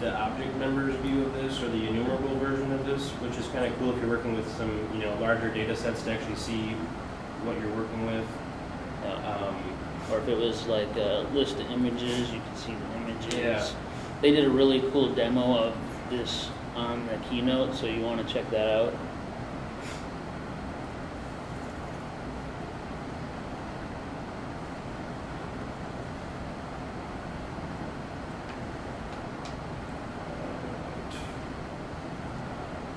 the object members view of this, or the enumerable version of this, which is kind of cool if you're working with some, larger data sets to actually see what you're working with.
Or if it was like a list of images, you can see the images.
Yeah.
They did a really cool demo of this on the keynote, so you want to check that out.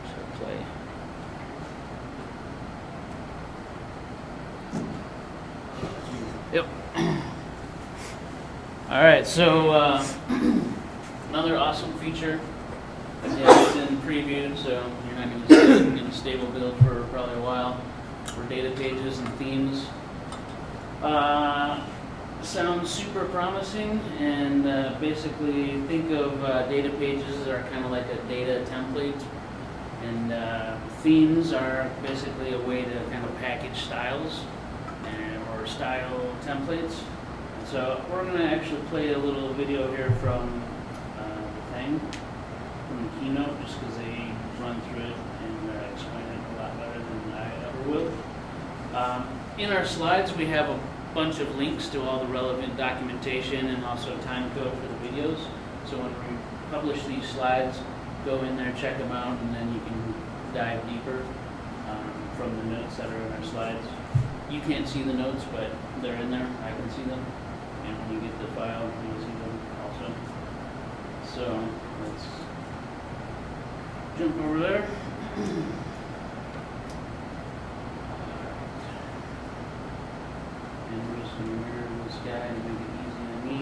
So play. Yep. All right, so another awesome feature. Yeah, it's in preview, so you're not going to see it in stable build for probably a while. For data pages and themes. Sounds super promising, and basically think of data pages are kind of like a data template, and themes are basically a way to kind of package styles or style templates. So we're going to actually play a little video here from the thing, from the keynote, just because they run through it and explain it a lot better than I ever will. In our slides, we have a bunch of links to all the relevant documentation and also time code for the videos. So when we publish these slides, go in there, check them out, and then you can dive deeper from the notes that are in our slides. You can't see the notes, but they're in there. I can see them. And when you get the file, you'll see them also. So let's jump over there. And we're just going to mirror this guy to make it easy on me.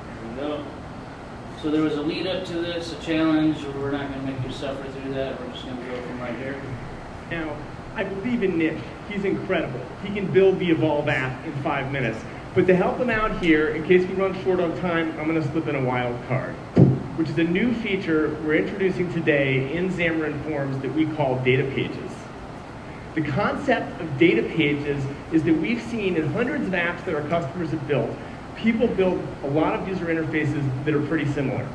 There we go. So there was a lead up to this, a challenge. We're not going to make you suffer through that. We're just going to go from right here.
Now, I believe in Nick. He's incredible. He can build the Evolve app in 5 minutes. But to help him out here, in case we run short on time, I'm going to slip in a wild card, which is a new feature we're introducing today in Xamarin.Forms that we call data pages. The concept of data pages is that we've seen in hundreds of apps that our customers have built, people build a lot of user interfaces that are pretty similar.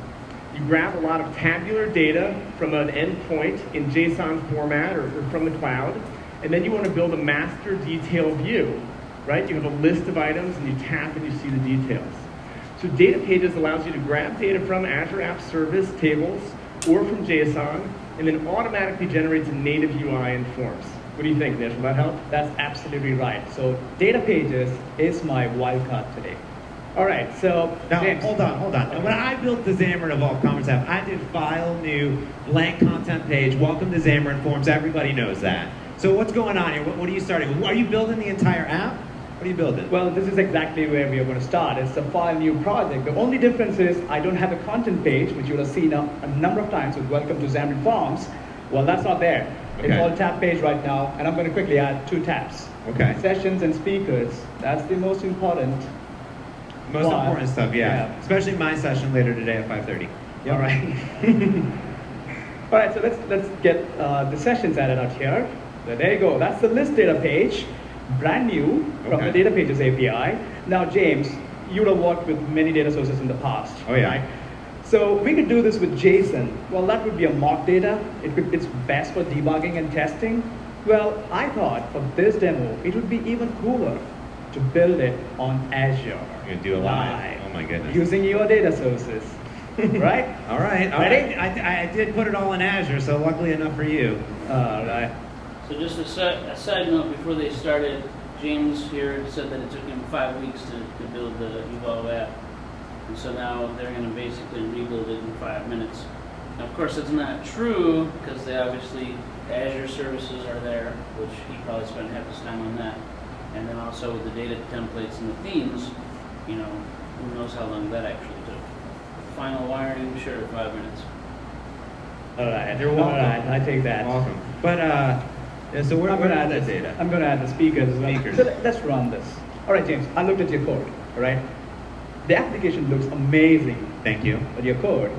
You grab a lot of tabular data from an endpoint in JSON format or from the cloud, and then you want to build a master detail view, right? You have a list of items and you tap and you see the details. So data pages allows you to grab data from Azure App Service tables or from JSON, and then automatically generates a native UI in Forms. What do you think, Nish? Will that help?
That's absolutely right. So data pages is my wildcard today.
All right, so
now
James.
hold on. When I built the Xamarin Commerce app, I did file new blank content page. Welcome to Xamarin.Forms. Everybody knows that. So what's going on here? What are you starting? Are you building the entire app? What are you building?
Well, this is exactly where we are going to start. It's a file new project. The only difference is I don't have a content page, which you'll have seen a number of times with Welcome to Xamarin.Forms. Well, that's not there. It's all tab page right now, and I'm going to quickly add 2 tabs.
Okay.
Sessions and speakers. That's the most important.
Most important stuff, yeah. Especially my session later today at 5:30.
Yep. All right. All right, so let's get the sessions added out here. So there you go. That's the list data page, brand new from the data pages API. Now, James, you would have worked with many data sources in the past.
Oh yeah.
Right? So we could do this with JSON. Well, that would be a mock data. It's best for debugging and testing. Well, I thought for this demo, it would be even cooler to build it on Azure.
You're gonna do it live. Oh my goodness.
Using your data sources. Right?
All right.
Ready?
I did put it all in Azure, so luckily enough for you.
All right.
So just a side note before they started, James here said that it took him 5 weeks to build the Evolve app. And so now they're going to basically rebuild it in 5 minutes. Now, of course, that's not true because they obviously, the Azure services are there, which he probably spent half his time on that. And then also with the data templates and the themes, you know, who knows how long that actually took. Final wiring, sure, 5 minutes.
All right.
You're welcome.
All right, I take that.
Welcome. But yeah, so where
I'm going to add
that
this
data?
I'm going to add the speakers as well.
Speakers.
So let's run this. All right, James, I looked at your code, all right? The application looks amazing.
Thank you.
But your code.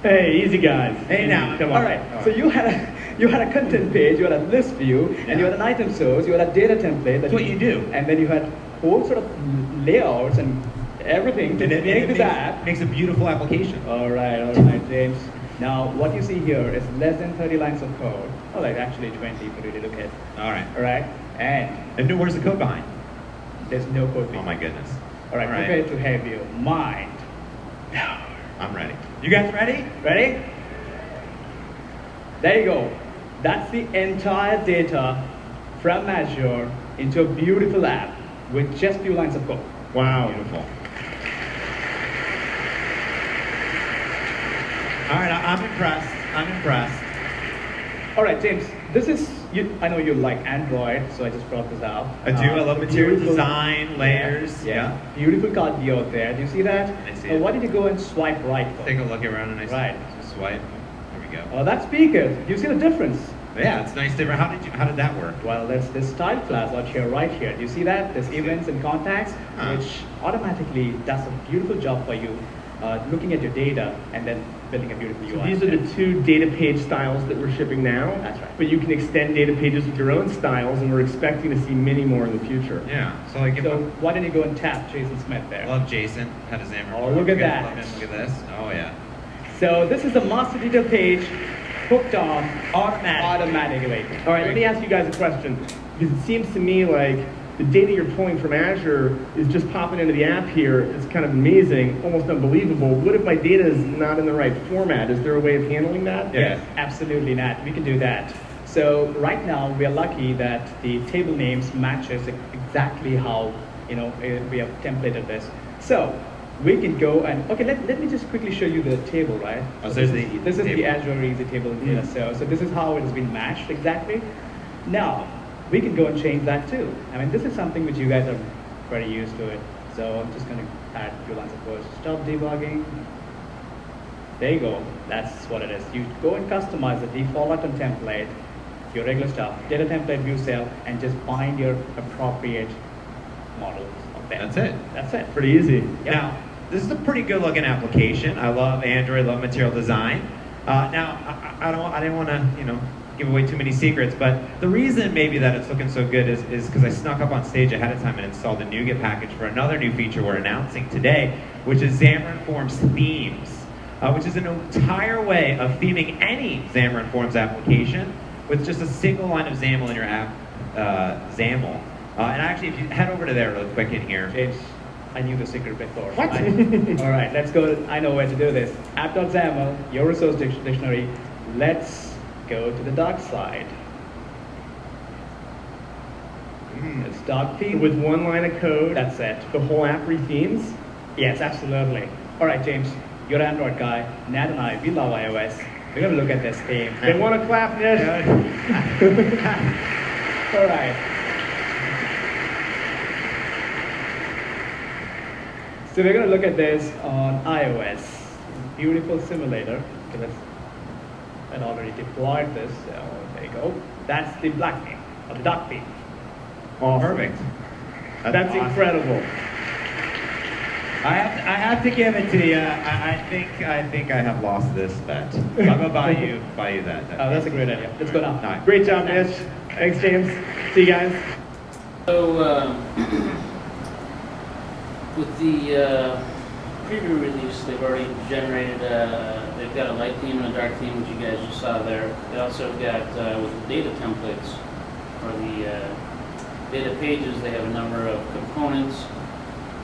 Hey, easy guys.
Hey now, come on.
All right, so you had a content page, you had a list view, and you had an item source, you had a data template.
That's what you do.
And then you had whole sort of layouts and everything to make this app.
Makes a beautiful application.
All right, James. Now, what you see here is less than 30 lines of code. Oh, like actually 20 if you really look at it.
All right.
All right, and
where's the code behind?
there's no code.
Oh my goodness.
All right, prepare to have your mind.
I'm ready. You guys ready?
Ready? There you go. That's the entire data from Azure into a beautiful app with just few lines of code.
Wow. Beautiful. All right, I'm impressed. I'm impressed.
All right, James, this is, I know you like Android, so I just brought this out.
I do. I love material
beautiful
design, layers.
Yeah. Beautiful card view out there. Do you see that?
I see it.
Why did you go and swipe right for?
Take a look around and I see.
Right.
Just swipe. There we go.
Oh, that's speakers. Do you see the difference?
Yeah, it's nice different. How did that work?
Well, there's this style class out here, right here. Do you see that? There's events and contacts, which automatically does a beautiful job for you, looking at your data and then building a beautiful UI.
So these are the 2 data page styles that we're shipping now.
That's right.
But you can extend data pages with your own styles, and we're expecting to see many more in the future.
Yeah. So like, if
So why didn't you go and tap Jason Smith there?
I love Jason. Had his Xamarin.
Oh, look at
You guys
that.
love him? Look at this. Oh yeah.
So this is the master data page hooked on
Automatically.
All right, let me ask you guys a question. Because it seems to me like the data you're pulling from Azure is just popping into the app here. It's kind of amazing, almost unbelievable. What if my data is not in the right format? Is there a way of handling that?
Yes, absolutely, Nat. We can do that. So right now we are lucky that the table names matches exactly how we have templated this. So we can go and let me just quickly show you the table, right?
Oh, so
this
there's
is
the
the
table.
Azure Easy Table data. So this is how it has been matched exactly. Now we can go and change that too. I mean, this is something which you guys are very used to it. So I'm just going to add a few lines of code. Stop debugging. There you go. That's what it is. You go and customize the default item template, your regular stuff, data template, view cell, and just bind your appropriate models of them.
That's it.
That's it.
Pretty easy.
Yep.
Now, this is a pretty good looking application. I love Android, love material design. Now, I didn't want to, give away too many secrets, but the reason maybe that it's looking so good is because I snuck up on stage ahead of time and installed the NuGet package for another new feature we're announcing today, which is Xamarin.Forms themes, which is an entire way of theming any Xamarin.Forms application with just a single line of XAML in your app, XAML. And actually, if you head over to there real quick in here.
James, I knew the secret before.
What?
All right, let's go. I know where to do this. App.xaml, your resource dictionary. Let's go to the dark side. It's dark theme.
With one line of code,
That's it.
the whole app rethemes?
Yes, absolutely. All right, James, you're an Android guy. Nat and I, we love iOS. We're going to look at this theme.
They want to clap, Nish.
All right. So we're going to look at this on iOS. Beautiful simulator. Okay, I already deployed this. So There you go. That's the black theme, or the dark theme.
Awesome.
Perfect.
That's
awesome.
incredible.
I have to give it to you. I think I have lost this bet. I'm gonna buy you that.
Oh, that's a great idea. Let's go now.
All right.
Great job, Mitch. Thanks, James. See you guys.
So, with the preview release, they've already generated, they've got a light theme and a dark theme, which you guys just saw there. They also got, with the data templates, or the data pages, they have a number of components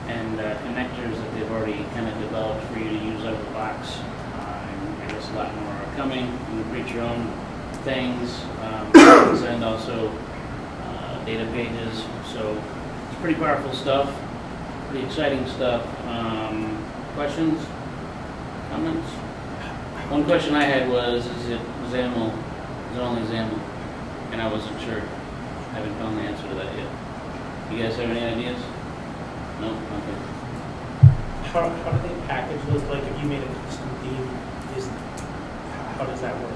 and connectors that they've already kind of developed for you to use out of the box. And I guess a lot more are coming. You can create your own things, and also data pages. So it's pretty powerful stuff, pretty exciting stuff. Questions? Comments? One question I had was, is it XAML? Is it only XAML? And I wasn't sure. I haven't found the answer to that yet. You guys have any ideas? No? Okay.
How do they package those? Like if you made a custom theme, how does that work?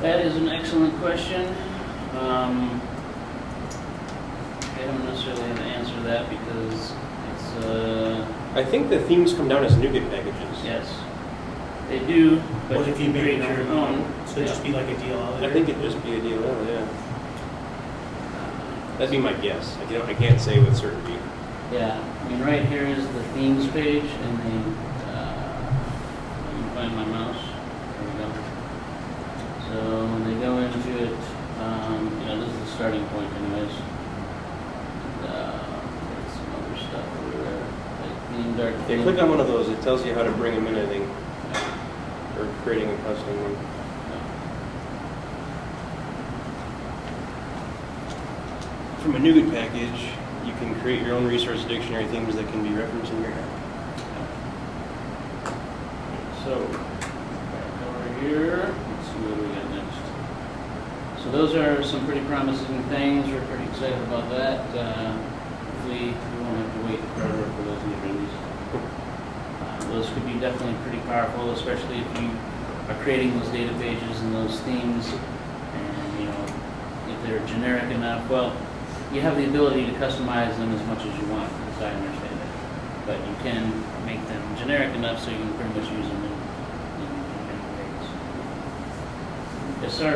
That is an excellent question. I don't necessarily have an answer to that because it's
I think the themes come down as NuGet packages.
yes, they do. But
What if you made
create your own?
So it'd just be like a DLL?
I think it'd just be a DLL, yeah. That'd be my guess. I can't say with certainty.
Yeah, I mean, right here is the themes page, and the let me find my mouse. There we go. So when they go into it, this is the starting point, anyways. There's some other stuff over there, like theme, dark
Yeah,
theme.
click on one of those. It tells you how to bring them in, I think, or creating a custom one. From a NuGet package, you can create your own resource dictionary themes that can be referenced in your app.
So, back over here, let's see what we got next. So those are some pretty promising things. We're pretty excited about that. Hopefully, we won't have to wait forever for those to get released. Those could be definitely pretty powerful, especially if you are creating those data pages and those themes. And, if they're generic enough, well, you have the ability to customize them as much as you want, as I understand it. But you can make them generic enough so you can pretty much use them in many ways. Yes, sir.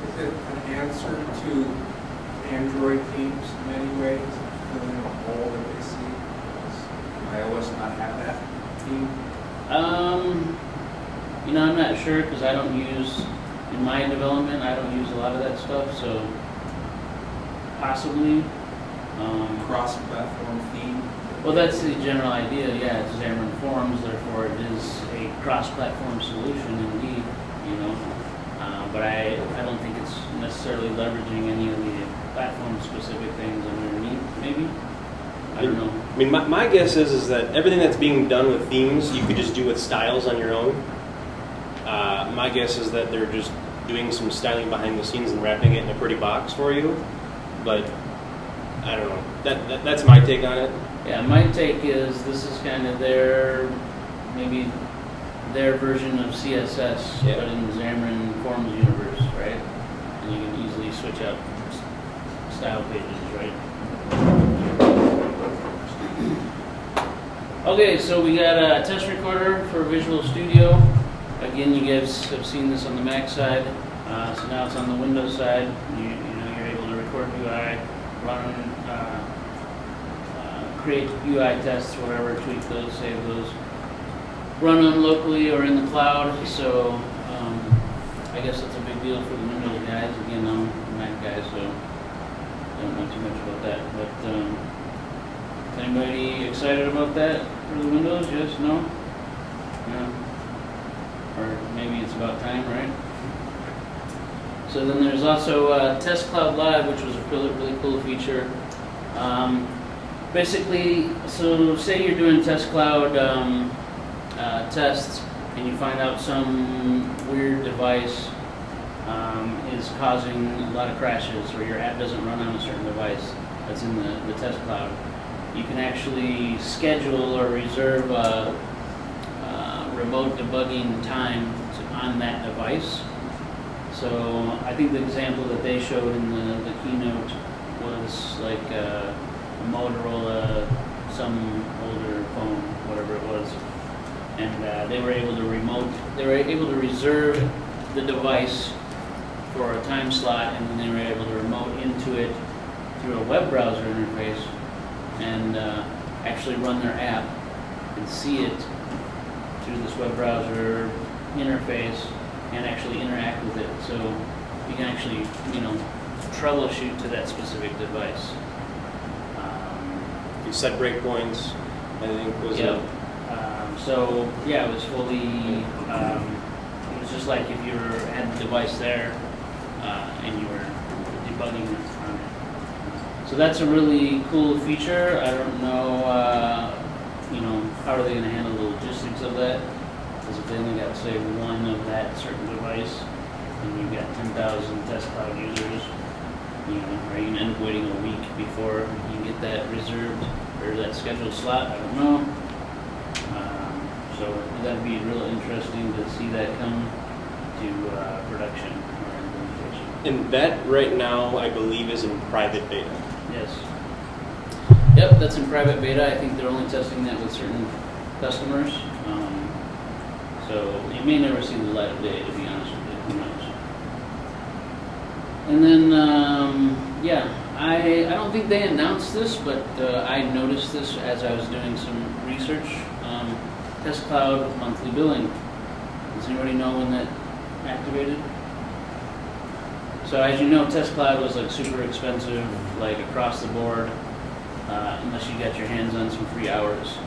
Is it an answer to Android themes in many ways, filling a hole that they see? Does iOS not have that theme?
I'm not sure because I don't use, in my development, I don't use a lot of that stuff, so possibly.
Cross-platform theme?
Well, that's the general idea, yeah, it's Xamarin.Forms, therefore it is a cross-platform solution indeed, but I don't think it's necessarily leveraging any of the platform-specific things underneath, maybe? I don't know.
I mean, my guess is that everything that's being done with themes, you could just do with styles on your own. My guess is that they're just doing some styling behind the scenes and wrapping it in a pretty box for you. But I don't know. That's my take on it.
Yeah, my take is this is kind of their version of CSS,
Yeah.
but in the Xamarin.Forms universe, right? And you can easily switch out style pages, right? Okay, so we got a test recorder for Visual Studio. Again, you guys have seen this on the Mac side, so now it's on the Windows side. You're able to record UI, run, create UI tests, whatever, tweak those, save those, run them locally or in the cloud. So I guess that's a big deal for the Windows guys. Again, I'm a Mac guy, so I don't know too much about that. But is anybody excited about that for the Windows? Yes? No? No? Or maybe it's about time, right? So then there's also Test Cloud Live, which was a really cool feature. Basically, so say you're doing Test Cloud tests and you find out some weird device is causing a lot of crashes, or your app doesn't run on a certain device that's in the Test Cloud. You can actually schedule or reserve remote debugging time on that device. So I think the example that they showed in the keynote was like a Motorola, some older phone, whatever it was, and they were able to reserve the device for a time slot, and then they were able to remote into it through a web browser interface and actually run their app and see it through this web browser interface and actually interact with it. So you can actually, troubleshoot to that specific device.
You set breakpoints, I think was
Yep. So yeah, it was fully. It was just like if you had the device there and you were debugging it on it. So that's a really cool feature. I don't know, how are they going to handle the logistics of that? Because if they only got, say, one of that certain device, and you've got 10,000 test cloud users, are you going to end up waiting a week before you get that reserved or that scheduled slot? I don't know. So that'd be real interesting to see that come to production or implementation.
And that right now, I believe, is in private beta.
Yes. Yep, that's in private beta. I think they're only testing that with certain customers. So you may never see the light of day, to be honest with you. Who knows? And then, I don't think they announced this, but I noticed this as I was doing some research. Test Cloud with monthly billing. Does anybody know when that activated? So as you know, Test Cloud was like super expensive, like across the board, unless you got your hands on some free hours.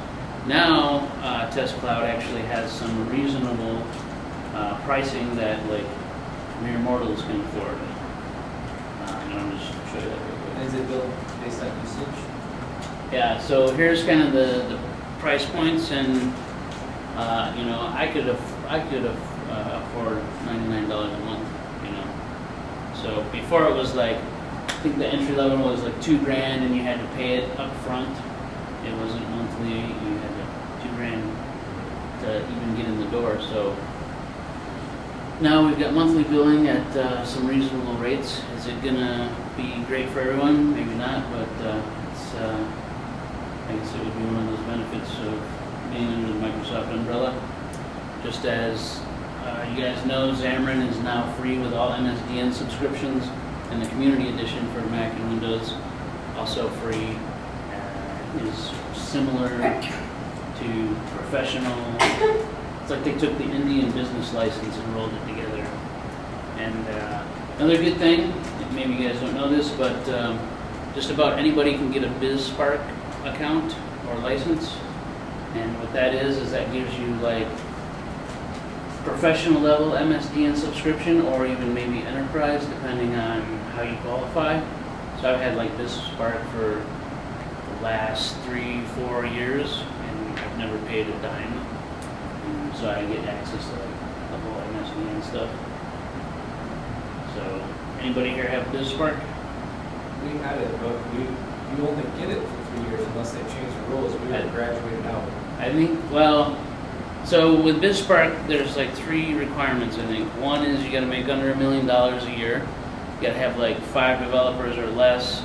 Now, Test Cloud actually has some reasonable pricing that like mere mortals can afford. And I'm just going to show you that real quick.
Is it built based on usage?
Yeah, so here's kind of the price points, and I could afford $99 a month. So before it was like, I think the entry level was like $2,000, and you had to pay it up front. It wasn't monthly. You had to $2,000 to even get in the door. So now we've got monthly billing at some reasonable rates. Is it gonna be great for everyone? Maybe not, but it's. I guess it would be one of those benefits of being under the Microsoft umbrella. Just as you guys know, Xamarin is now free with all MSDN subscriptions, and the Community Edition for Mac and Windows, also free, is similar to Professional. It's like they took the Indian business license and rolled it together. And another good thing, maybe you guys don't know this, but just about anybody can get a BizSpark account or license. And what that is that gives you like professional level MSDN subscription, or even maybe enterprise, depending on how you qualify. So I've had like BizSpark for the last 3-4 years, and I've never paid a dime. And so I get access to like the whole MSDN stuff. So anybody here have BizSpark?
We had it, but you only get it for 3 years unless they change the rules. We were graduated out.
I think, so with BizSpark, there's like 3 requirements, I think. One is you gotta make under $1 million a year. You gotta have like 5 developers or less.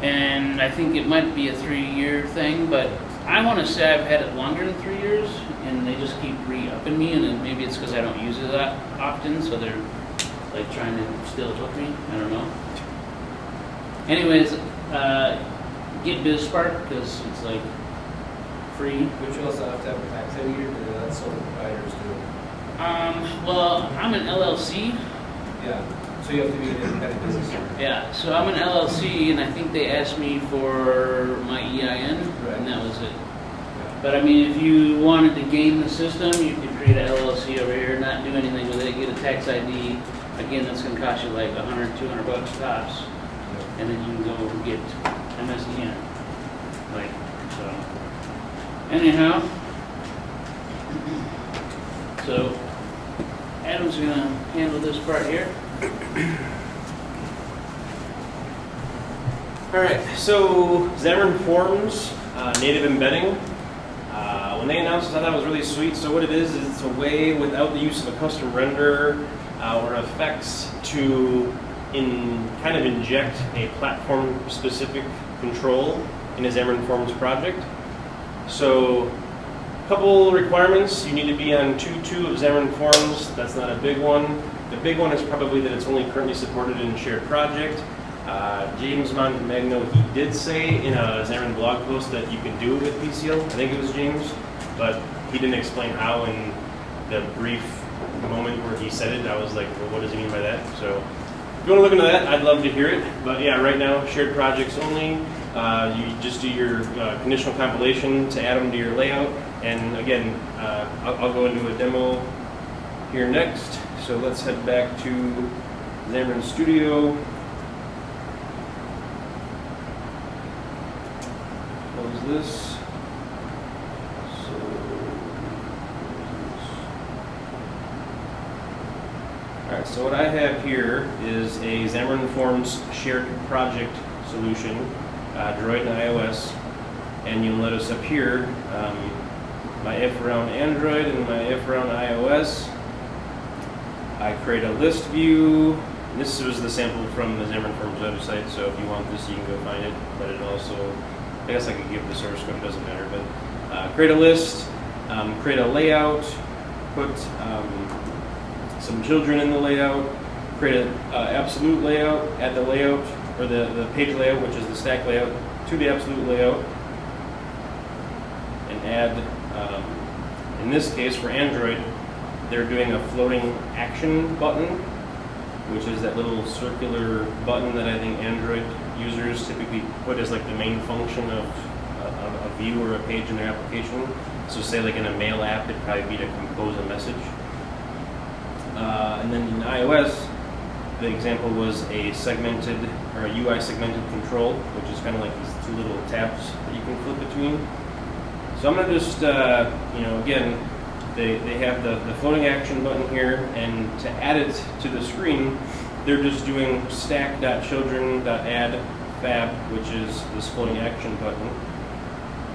And I think it might be a 3-year thing, but I wanna say I've had it longer than 3 years, and they just keep re-upping me, and then maybe it's because I don't use it that often, so they're like trying to steal it with me. I don't know. Anyways, get BizSpark because it's like free.
But you also have to have a tax ID, or that's sole proprietors do.
Well, I'm an LLC.
Yeah. So you have to be an independent business owner.
Yeah. So I'm an LLC, and I think they asked me for my EIN,
Right.
and that was it.
Yeah.
But I mean, if you wanted to game the system, you could create an LLC over here, not do anything with it, get a tax ID. Again, that's going to cost you like $100, $200 tops, and then you can go get MSDN. Like so. Anyhow, so Adam's going to handle this part here.
All right, so Xamarin.Forms, native embedding. When they announced it, I thought it was really sweet. So what it is it's a way without the use of a custom renderer or effects to kind of inject a platform-specific control in a Xamarin.Forms project. So a couple requirements. You need to be on 2.2 of Xamarin.Forms. That's not a big one. The big one is probably that it's only currently supported in shared project. James Montemagno, he did say in a Xamarin blog post that you can do it with PCL. I think it was James, but he didn't explain how in the brief moment where he said it. I was like, well, what does he mean by that? So if you want to look into that, I'd love to hear it. But yeah, right now, shared projects only. You just do your conditional compilation to add them to your layout. And again, I'll go into a demo here next. So let's head back to Xamarin Studio. Close this. Alright, so what I have here is a Xamarin.Forms shared project solution, Droid and iOS, and you'll notice up here my if around Android and my if around iOS. I create a list view. This was the sample from the Xamarin.Forms website, so if you want this, you can go find it. But it also, I guess I could give the source code, it doesn't matter. But create a list, create a layout, put some children in the layout, create an absolute layout, add the layout, or the page layout, which is the stack layout, to the absolute layout, and add, in this case for Android, they're doing a floating action button, which is that little circular button that I think Android users typically put as like the main function of a view or a page in their application. So say like in a mail app, it'd probably be to compose a message. And then in iOS, the example was a segmented or a UI segmented control, which is kind of like these two little tabs that you can flip between. So I'm going to just, again, they have the floating action button here, and to add it to the screen, they're just doing stack.children.add fab, which is this floating action button.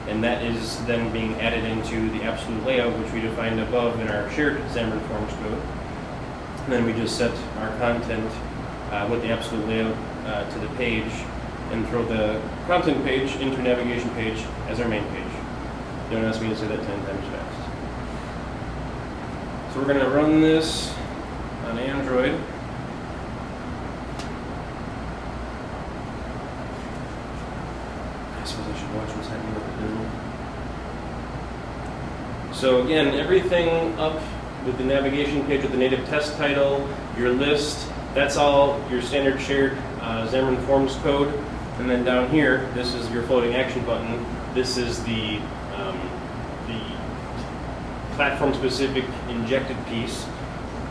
And that is then being added into the absolute layout, which we defined above in our shared Xamarin.Forms code. And then we just set our content with the absolute layout to the page and throw the content page into navigation page as our main page. Don't ask me to say that 10 times fast. So we're going to run this on Android. I suppose I should watch what's happening with the demo. So again, everything up with the navigation page with the native test title, your list, that's all your standard shared Xamarin.Forms code. And then down here, this is your floating action button. This is the platform-specific injected piece.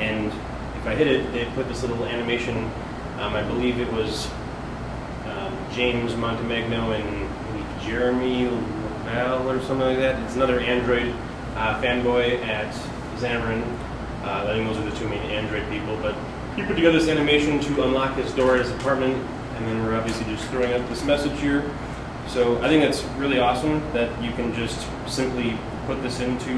And if I hit it, they put this little animation. I believe it was James Montemagno and Jeremy Val or something like that. It's another Android fanboy at Xamarin. I think those are the two main Android people, but he put together this animation to unlock his door at his apartment, and then we're obviously just throwing up this message here. So I think that's really awesome that you can just simply put this into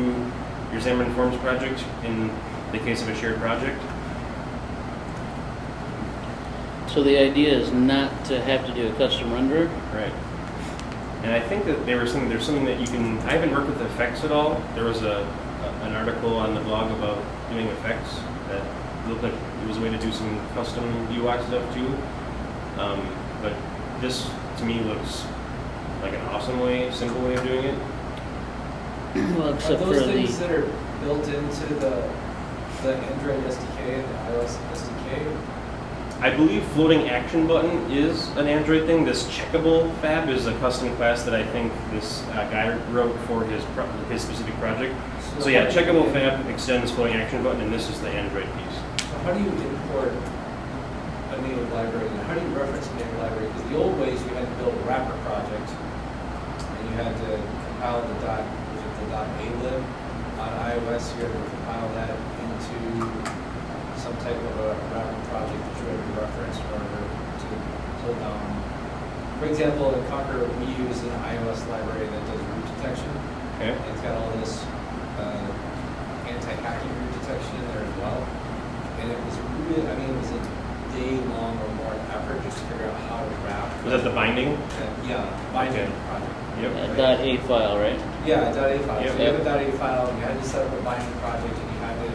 your Xamarin.Forms project in the case of a shared project.
So the idea is not to have to do a custom renderer?
Right. And I think that there's something that you can, I haven't worked with effects at all. There was an article on the blog about doing effects that looked like it was a way to do some custom UI stuff too. But this to me looks like an awesome way, simple way of doing it.
Well,
Are
except
those
for
things
the
that are built into the Android SDK and the iOS SDK?
I believe floating action button is an Android thing. This checkable fab is a custom class that I think this guy wrote for his specific project. So yeah, checkable fab extends floating action button, and this is the Android piece.
So how do you import a native library? And how do you reference a native library? Because the old ways you had to build a wrapper project, and you had to compile the .alib on iOS. You had to compile that into some type of a wrapper project that you had to reference in order to pull down. For example, in Conquer, we use an iOS library that does root detection.
Okay.
It's got all this anti-hacking root detection in there as well. And it was really, I mean, it was a day-long or more effort just to figure out how to wrap.
Was that the binding?
Yeah, binding
Okay.
project.
Yep.
.a file, right?
Yeah, a .a file.
Yep.
So you have a .a file, you had to set up a binding project, and you had to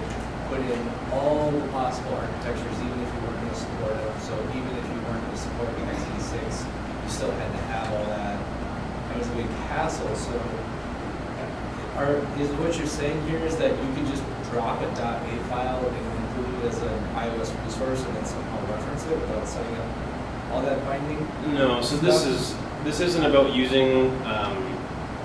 put in all the possible architectures, even if you weren't going to support it. So even if you weren't going to support x86, you still had to have all that. It was a big hassle. So is what you're saying here is that you could just drop a .a file and include it as an iOS resource and then somehow reference it without setting up all that binding?
No, so this isn't about using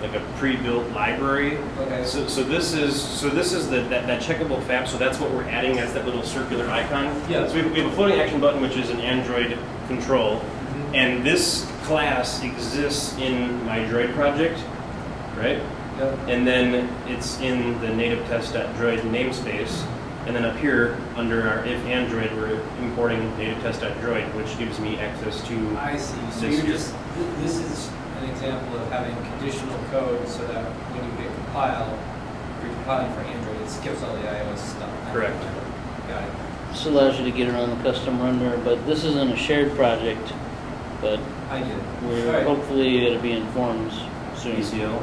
like a pre-built library.
Okay.
So this is that checkable fab. So that's what we're adding as that little circular icon.
Yeah.
So we have a floating action button, which is an Android control, and this class exists in my Droid project, right?
Yep.
And then it's in the native test.droid namespace. And then up here, under our if Android, we're importing native test.droid, which gives me access to
I see. So
this
you're
here.
just, this is an example of having conditional code so that when you hit compile, if you're compiling for Android, it skips all the iOS stuff.
Correct.
Got it.
This allows you to get around the custom render, but this isn't a shared project, but
I get it.
we're
All right.
hopefully it'll be in Forms soon.
ECL.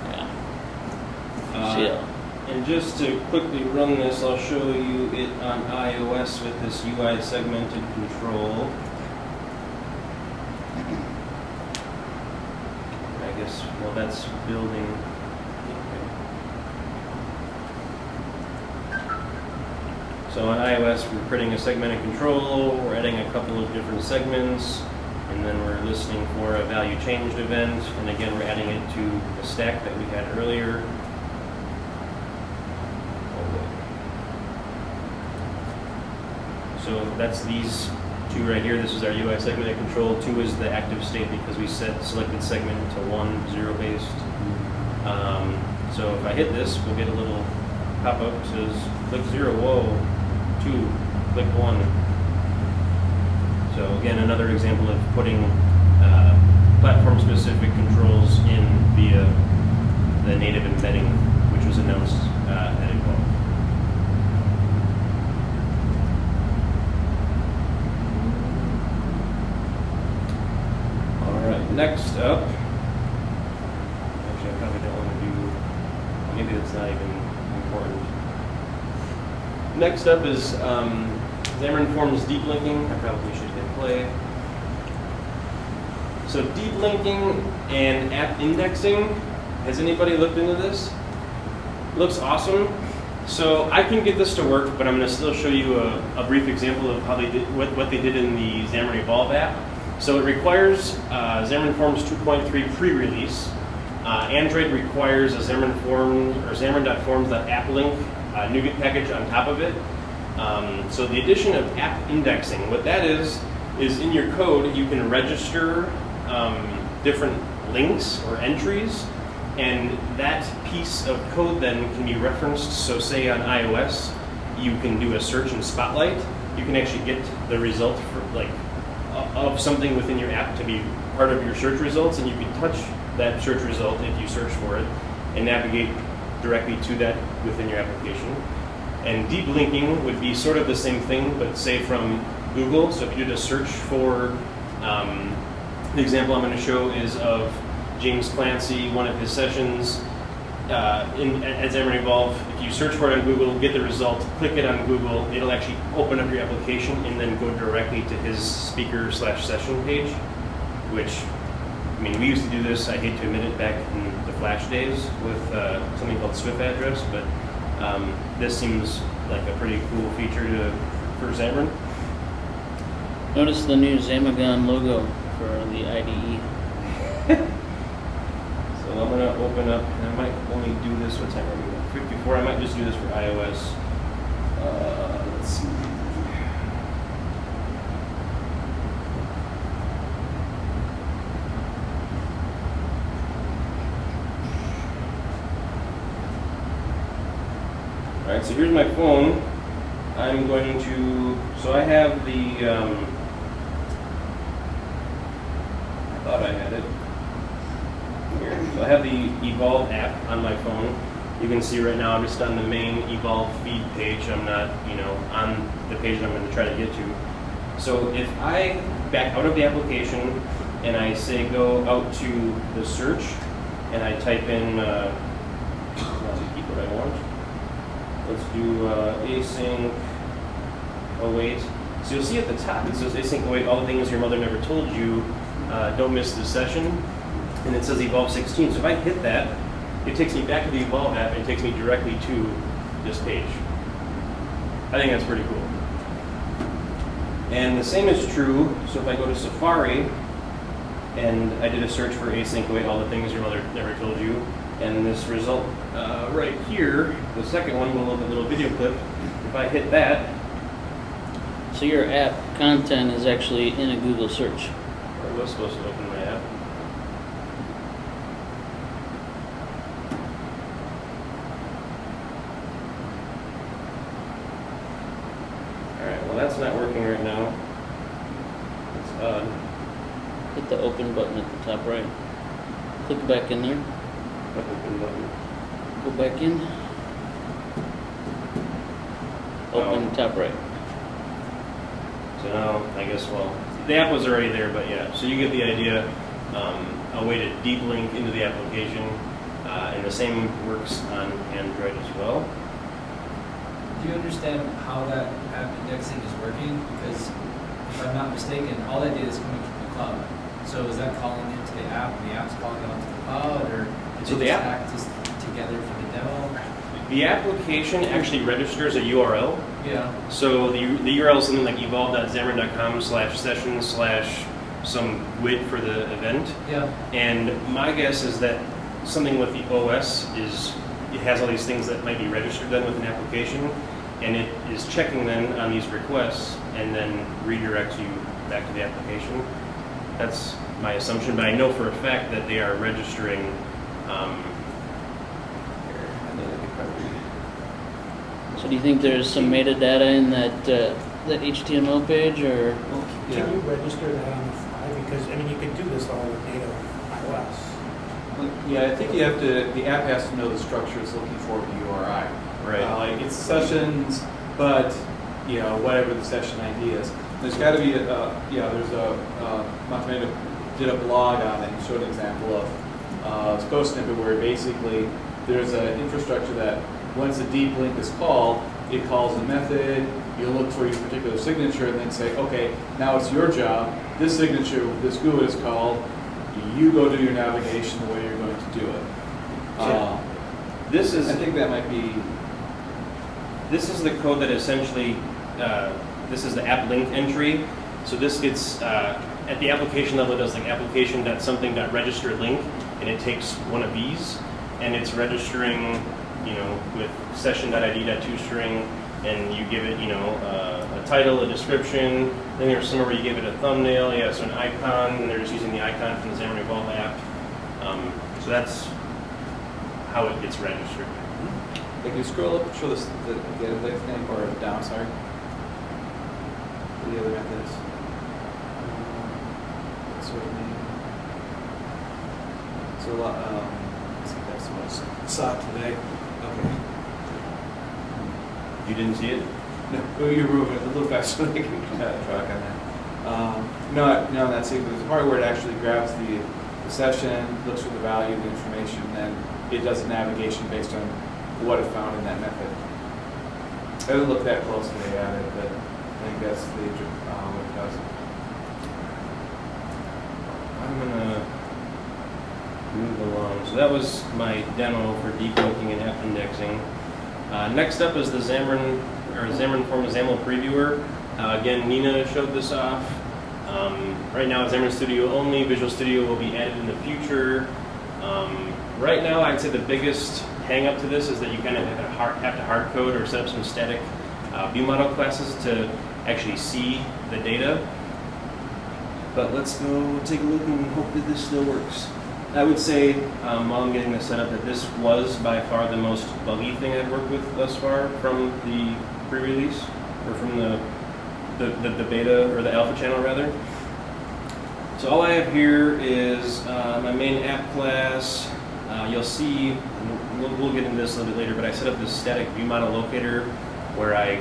Yeah.
Uh,
CL.
And just to quickly run this, I'll show you it on iOS with this UI segmented control. I guess, well, that's building. So on iOS, we're creating a segmented control, we're adding a couple of different segments, and then we're listening for a value changed event, and again, we're adding it to the stack that we had earlier. So that's these two right here. This is our UI segmented control. 2 is the active state because we selected segment to 1, 0 based. So if I hit this, we'll get a little pop-up that says click 0, whoa, 2, click 1. So again, another example of putting platform-specific controls in via the native embedding, which was announced at Evolve. Next up, actually I probably don't want to do, maybe that's not even important. Next up is Xamarin.Forms deep linking. I probably should hit play. So deep linking and app indexing, has anybody looked into this? Looks awesome. So I can get this to work, but I'm going to still show you a brief example of how they did what they did in the Xamarin Evolve app. So it requires Xamarin.Forms 2.3 pre-release. Android requires a Xamarin.Forms or Xamarin.Forms.AppLink NuGet package on top of it. So the addition of app indexing, what that is in your code you can register different links or entries, and that piece of code then can be referenced. So say on iOS, you can do a search in Spotlight. You can actually get the result for of something within your app to be part of your search results, and you can touch that search result if you search for it and navigate directly to that within your application. And deep linking would be sort of the same thing, but say from Google. So if you did a search for, the example I'm going to show is of James Clancy, one of his sessions at Xamarin Evolve. If you search for it on Google, get the result, click it on Google, it'll actually open up your application and then go directly to his speaker/session page, which, I mean, we used to do this, I hate to admit it, back in the Flash days with something called Swift Address, but this seems like a pretty cool feature for Xamarin.
Notice the new Xamagon logo for the IDE.
So I'm going to open up, and I might only do this, what time are we at? 54, I might just do this for iOS. Let's see. All right, so here's my phone. I'm going to, so I have the, I thought I had it. Here. So I have the Evolve app on my phone. You can see right now I'm just on the main Evolve feed page. I'm not, on the page that I'm going to try to get to. So if I back out of the application and I say go out to the search and I type in, keep what I want. Let's do async await. So you'll see at the top it says async await all the things your mother never told you. Don't miss this session. And it says Evolve 16. So if I hit that, it takes me back to the Evolve app and it takes me directly to this page. I think that's pretty cool. And the same is true, so if I go to Safari and I did a search for async await all the things your mother never told you, and this result right here, the second one, will load a little video clip. If I hit that,
So your app content is actually in a Google search.
I was supposed to open my app. Alright, well that's not working right now. It's odd.
Hit the open button at the top right. Click back in there.
Open button.
Go back in. Open
Oh.
top right.
So now, I guess, well, the app was already there, but yeah, so you get the idea. A way to deep link into the application, and the same works on Android as well.
Do you understand how that app indexing is working? Because if I'm not mistaken, all that data is coming from the cloud. So is that calling into the app, and the app's calling it onto the cloud, or
So
they
the
just
app-
act as together for the demo?
The application actually registers a URL.
Yeah.
So the URL is something like evolve.xamarin.com/session/some GUID for the event.
Yeah.
And my guess is that something with the OS it has all these things that might be registered then with an application, and it is checking then on these requests and then redirects you back to the application. That's my assumption, but I know for a fact that they are registering.
So do you think there's some metadata in that HTML page, or?
Can you register that on the fly? Because, I mean, you could do this all with native iOS.
Yeah, I think you have to, the app has to know the structure it's looking for in the URI.
Right.
Like it's sessions, but, whatever the session ID is. There's got to be, there's Montemagno did a blog on it and showed an example of it's code snippet where basically there's an infrastructure that once a deep link is called, it calls a method, you look for your particular signature and then say, okay, now it's your job, this signature, this GUID is called, you go do your navigation the way you're going to do it.
I think
that might be.
This is the code that essentially, this is the app link entry. So this gets, at the application level, it does like application.something.register link, and it takes one of these, and it's registering, with session.id.toString, and you give it, a title, a description, then there's somewhere where you give it a thumbnail, so an icon, and they're just using the icon from the Xamarin Evolve app. So that's how it gets registered.
Like you scroll up and show the index name, or down, sorry. The other methods. Sort of name. So, let's see if that's what I saw today. Okay.
You didn't see it?
No, you're moving it a little faster so I can track on that. No, that's it. There's a part where it actually grabs the session, looks for the value, the information, and then it does a navigation based on what it found in that method. I didn't look that closely at it, but I think that's what it does.
I'm gonna move along. So that was my demo for deep linking and app indexing. Next up is the Xamarin.Forms XAML previewer. Again, Nina showed this off. Right now it's Xamarin Studio only. Visual Studio will be added in the future. Right now, I'd say the biggest hang up to this is that you kind of have to hard code or set up some static view model classes to actually see the data. But let's go take a look and hope that this still works. I would say, while I'm getting this set up, that this was by far the most buggy thing I've worked with thus far from the pre-release, or from the beta, or the alpha channel rather. So all I have here is my main app class, you'll see, we'll get into this a little bit later, but I set up this static view model locator where I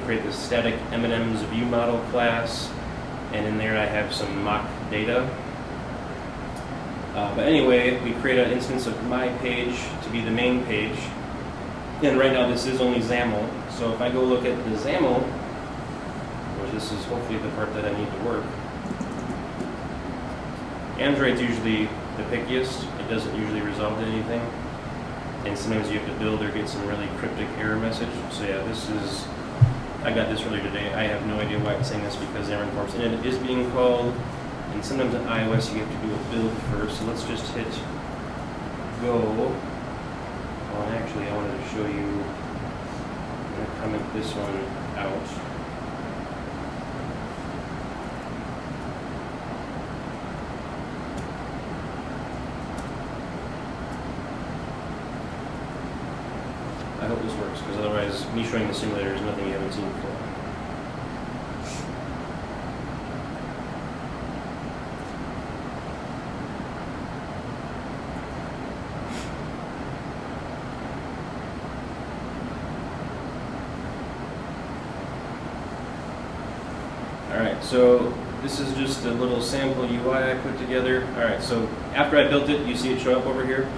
create this static M&M's view model class, and in there I have some mock data. But anyway, we create an instance of my page to be the main page, and right now this is only XAML. So if I go look at the XAML, which this is hopefully the part that I need to work, Android's usually the pickiest. It doesn't usually resolve to anything. And sometimes you have to build or get some really cryptic error message. So yeah, I got this earlier today. I have no idea why it's saying this because Xamarin.Forms init is being called. And sometimes in iOS you have to do a build first. So let's just hit go. Well, and actually I wanted to show you, I'm going to comment this one out. I hope this works, because otherwise, me showing the simulator is nothing you haven't seen before. Alright, so this is just a little sample UI I put together. Alright, so after I built it, you see it show up over here.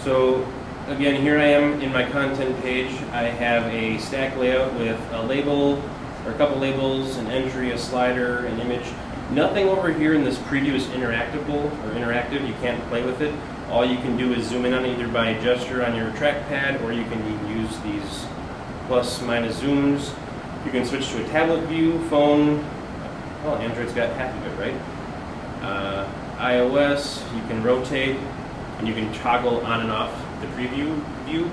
So again, here I am in my content page. I have a stack layout with a label, or a couple labels, an entry, a slider, an image. Nothing over here in this preview is interactable or interactive. You can't play with it. All you can do is zoom in on it either by gesture on your trackpad, or you can use these plus minus zooms. You can switch to a tablet view, phone. Well, Android's got half of it, right? iOS, you can rotate, and you can toggle on and off the preview view.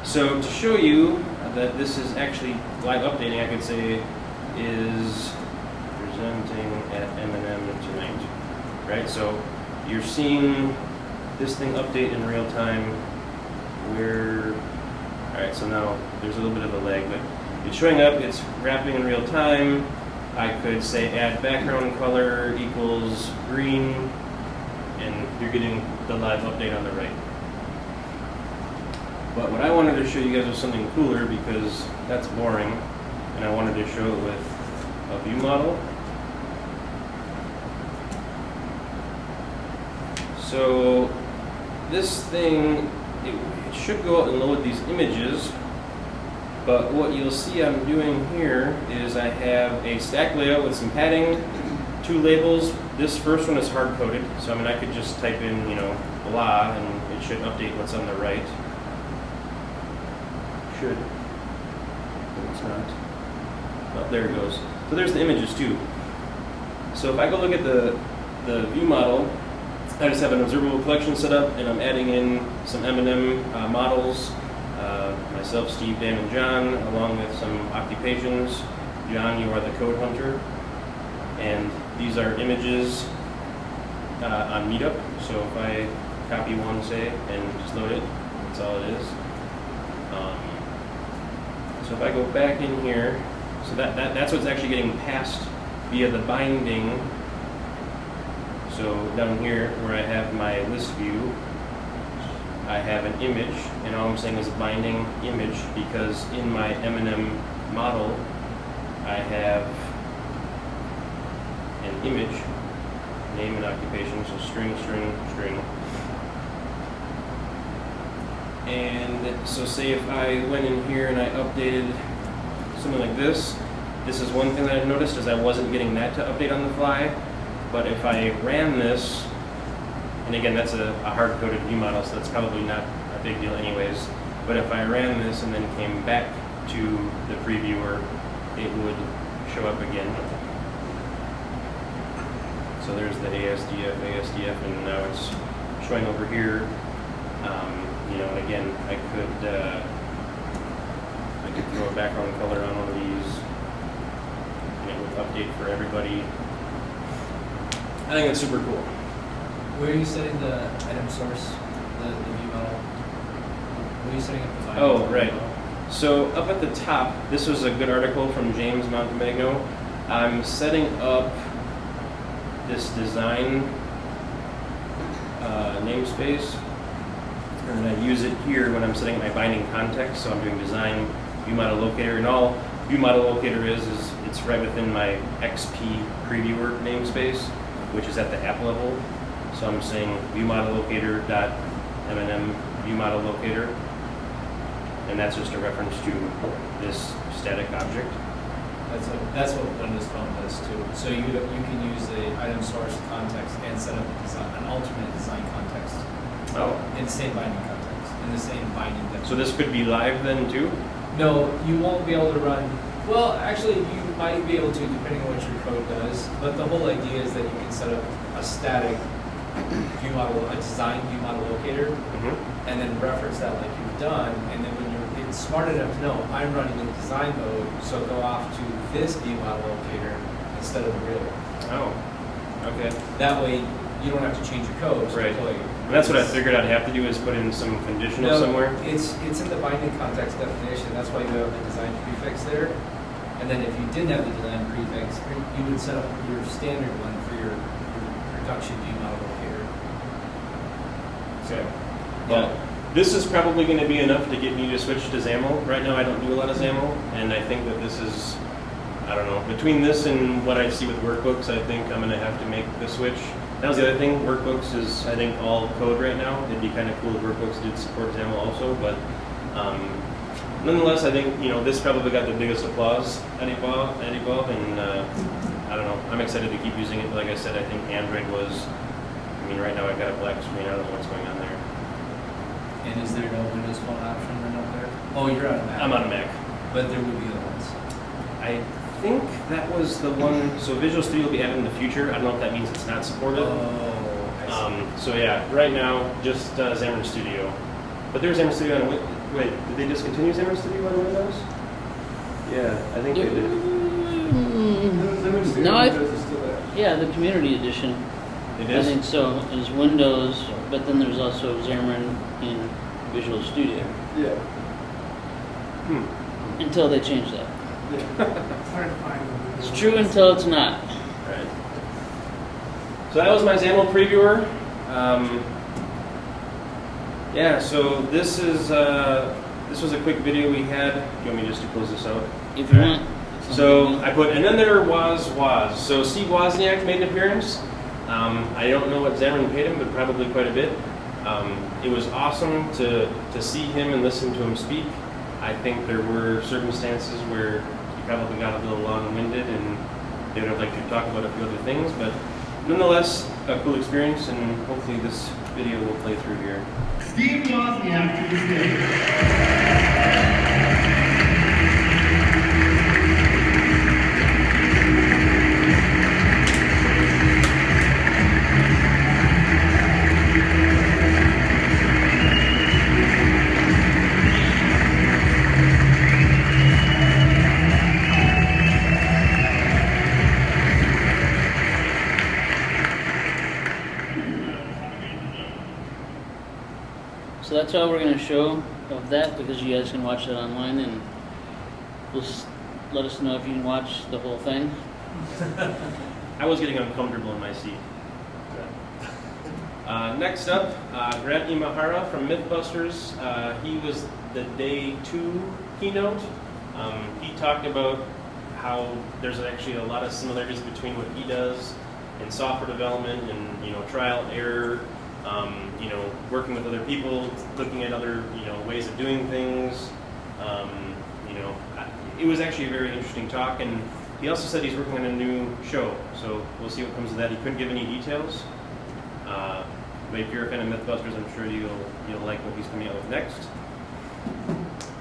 So to show you that this is actually live updating, I could say is presenting at MNEM tonight, right? So you're seeing this thing update in real time. All right, so now there's a little bit of a lag, but it's showing up, it's wrapping in real time. I could say add background color equals green, and you're getting the live update on the right. But what I wanted to show you guys was something cooler, because that's boring, and I wanted to show it with a view model. So this thing, it should go out and load these images, but what you'll see I'm doing here is I have a stack layout with some padding, 2 labels. This first one is hard-coded, so I mean I could just type in, blah, and it should update what's on the right. Should. But it's not. Oh, there it goes. So there's the images too. So if I go look at the view model, I just have an observable collection set up, and I'm adding in some M&M models. Myself, Steve, Dan, and John, along with some occupations. John, you are the code hunter. And these are images on Meetup. So if I copy one, say, and just load it, that's all it is. So if I go back in here, so that's what's actually getting passed via the binding. So down here, where I have my list view, I have an image, and all I'm saying is binding image, because in my M&M model, I have an image, name and occupation, so string, string, string. And so say if I went in here and I updated something like this is one thing that I noticed, is I wasn't getting that to update on the fly. But if I ran this, and again, that's a hard-coded view model, so that's probably not a big deal anyways. But if I ran this and then came back to the previewer, it would show up again. So there's the ASDF, and now it's showing over here. And again, I could throw a background color on one of these, and it would update for everybody. I think it's super cool.
Where are you setting the item source, the view model? Where are you setting up the binding?
Oh, right. So up at the top, this was a good article from James Montemagno. I'm setting up this design namespace, and then I use it here when I'm setting my binding context. So I'm doing design view model locator, and all view model locator is it's right within my XP previewer namespace, which is at the app level. So I'm saying view model locator dot MNEM view model locator, and that's just a reference to this static object.
That's what Windows Phone does too. So you can use the item source context and set up an alternate design context.
Oh.
In the same binding context, in the same binding definition.
So this could be live then too?
No, you won't be able to run. Well, actually, you might be able to, depending on what your code does. But the whole idea is that you can set up a static view model, a design view model locator, and then reference that like you've done. And then when it's smart enough to know I'm running in design mode, so go off to this view model locator instead of the real one.
Oh, okay.
That way, you don't have to change your code. So
Right. And that's what I figured I'd have to do is put in some conditional
No,
somewhere.
It's in the binding context definition. That's why you have the design prefix there. And then if you didn't have the design prefix, you would set up your standard one for your production view model locator.
Okay. Well, this is probably going to be enough to get me to switch to XAML. Right now I don't do a lot of XAML, and I think that this is, I don't know, between this and what I see with workbooks, I think I'm going to have to make the switch. That was the other thing. Workbooks is, I think, all code right now. It'd be kind of cool if workbooks did support XAML also, but nonetheless, I think this probably got the biggest applause at Evolve, and I don't know. I'm excited to keep using it. Like I said, I think Android was. I mean, right now I've got a black screen. I don't know what's going on there.
And is there no Windows Phone option then up there? Oh, you're on a Mac.
I'm on a Mac.
But there would be other ones.
I think that was the one. So Visual Studio will be added in the future. I don't know if that means it's not supported.
Oh, I see.
So yeah, right now just Xamarin Studio. But there's Xamarin Studio on wait, did they discontinue Xamarin Studio on Windows? Yeah, I think they did.
No, yeah, the community edition.
It is?
I think so. Is Windows, but then there's also Xamarin in Visual Studio.
Yeah.
Until they change that.
It's hard to find them.
It's true until it's not.
Right. So that was my XAML previewer. Yeah, so this was a quick video we had. Do you want me just to close this out?
If you want.
So I put, and then there was. So Steve Wozniak made an appearance. I don't know what Xamarin paid him, but probably quite a bit. It was awesome to see him and listen to him speak. I think there were circumstances where he probably got a little long-winded and they would have liked to talk about a few other things, but nonetheless, a cool experience, and hopefully this video will play through here.
Steve Wozniak to the stage.
So that's all we're going to show of that, because you guys can watch that online, and just let us know if you can watch the whole thing.
I was getting uncomfortable in my seat. Next up, Grant Imahara from Mythbusters. He was the day 2 keynote. He talked about how there's actually a lot of similarities between what he does in software development and trial and error. Working with other people, looking at other ways of doing things. It was actually a very interesting talk, and he also said he's working on a new show, so we'll see what comes of that. He couldn't give any details, but if you're a fan of Mythbusters, I'm sure you'll like what he's coming out with next.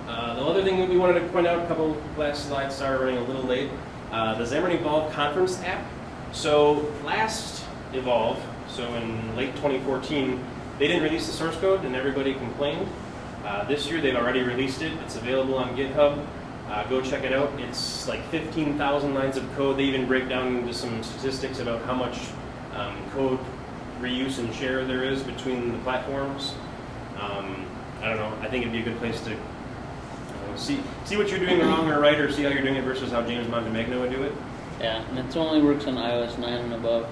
The other thing that we wanted to point out, a couple last slides, sorry running a little late, the Xamarin Evolve conference app. So last Evolve, so in late 2014, they didn't release the source code and everybody complained. This year they've already released it. It's available on GitHub. Go check it out. It's like 15,000 lines of code. They even break down into some statistics about how much code reuse and share there is between the platforms. I don't know. I think it'd be a good place to see what you're doing wrong or right, or see how you're doing it versus how James Montemagno would do it.
Yeah, and it only works on iOS 9 and above.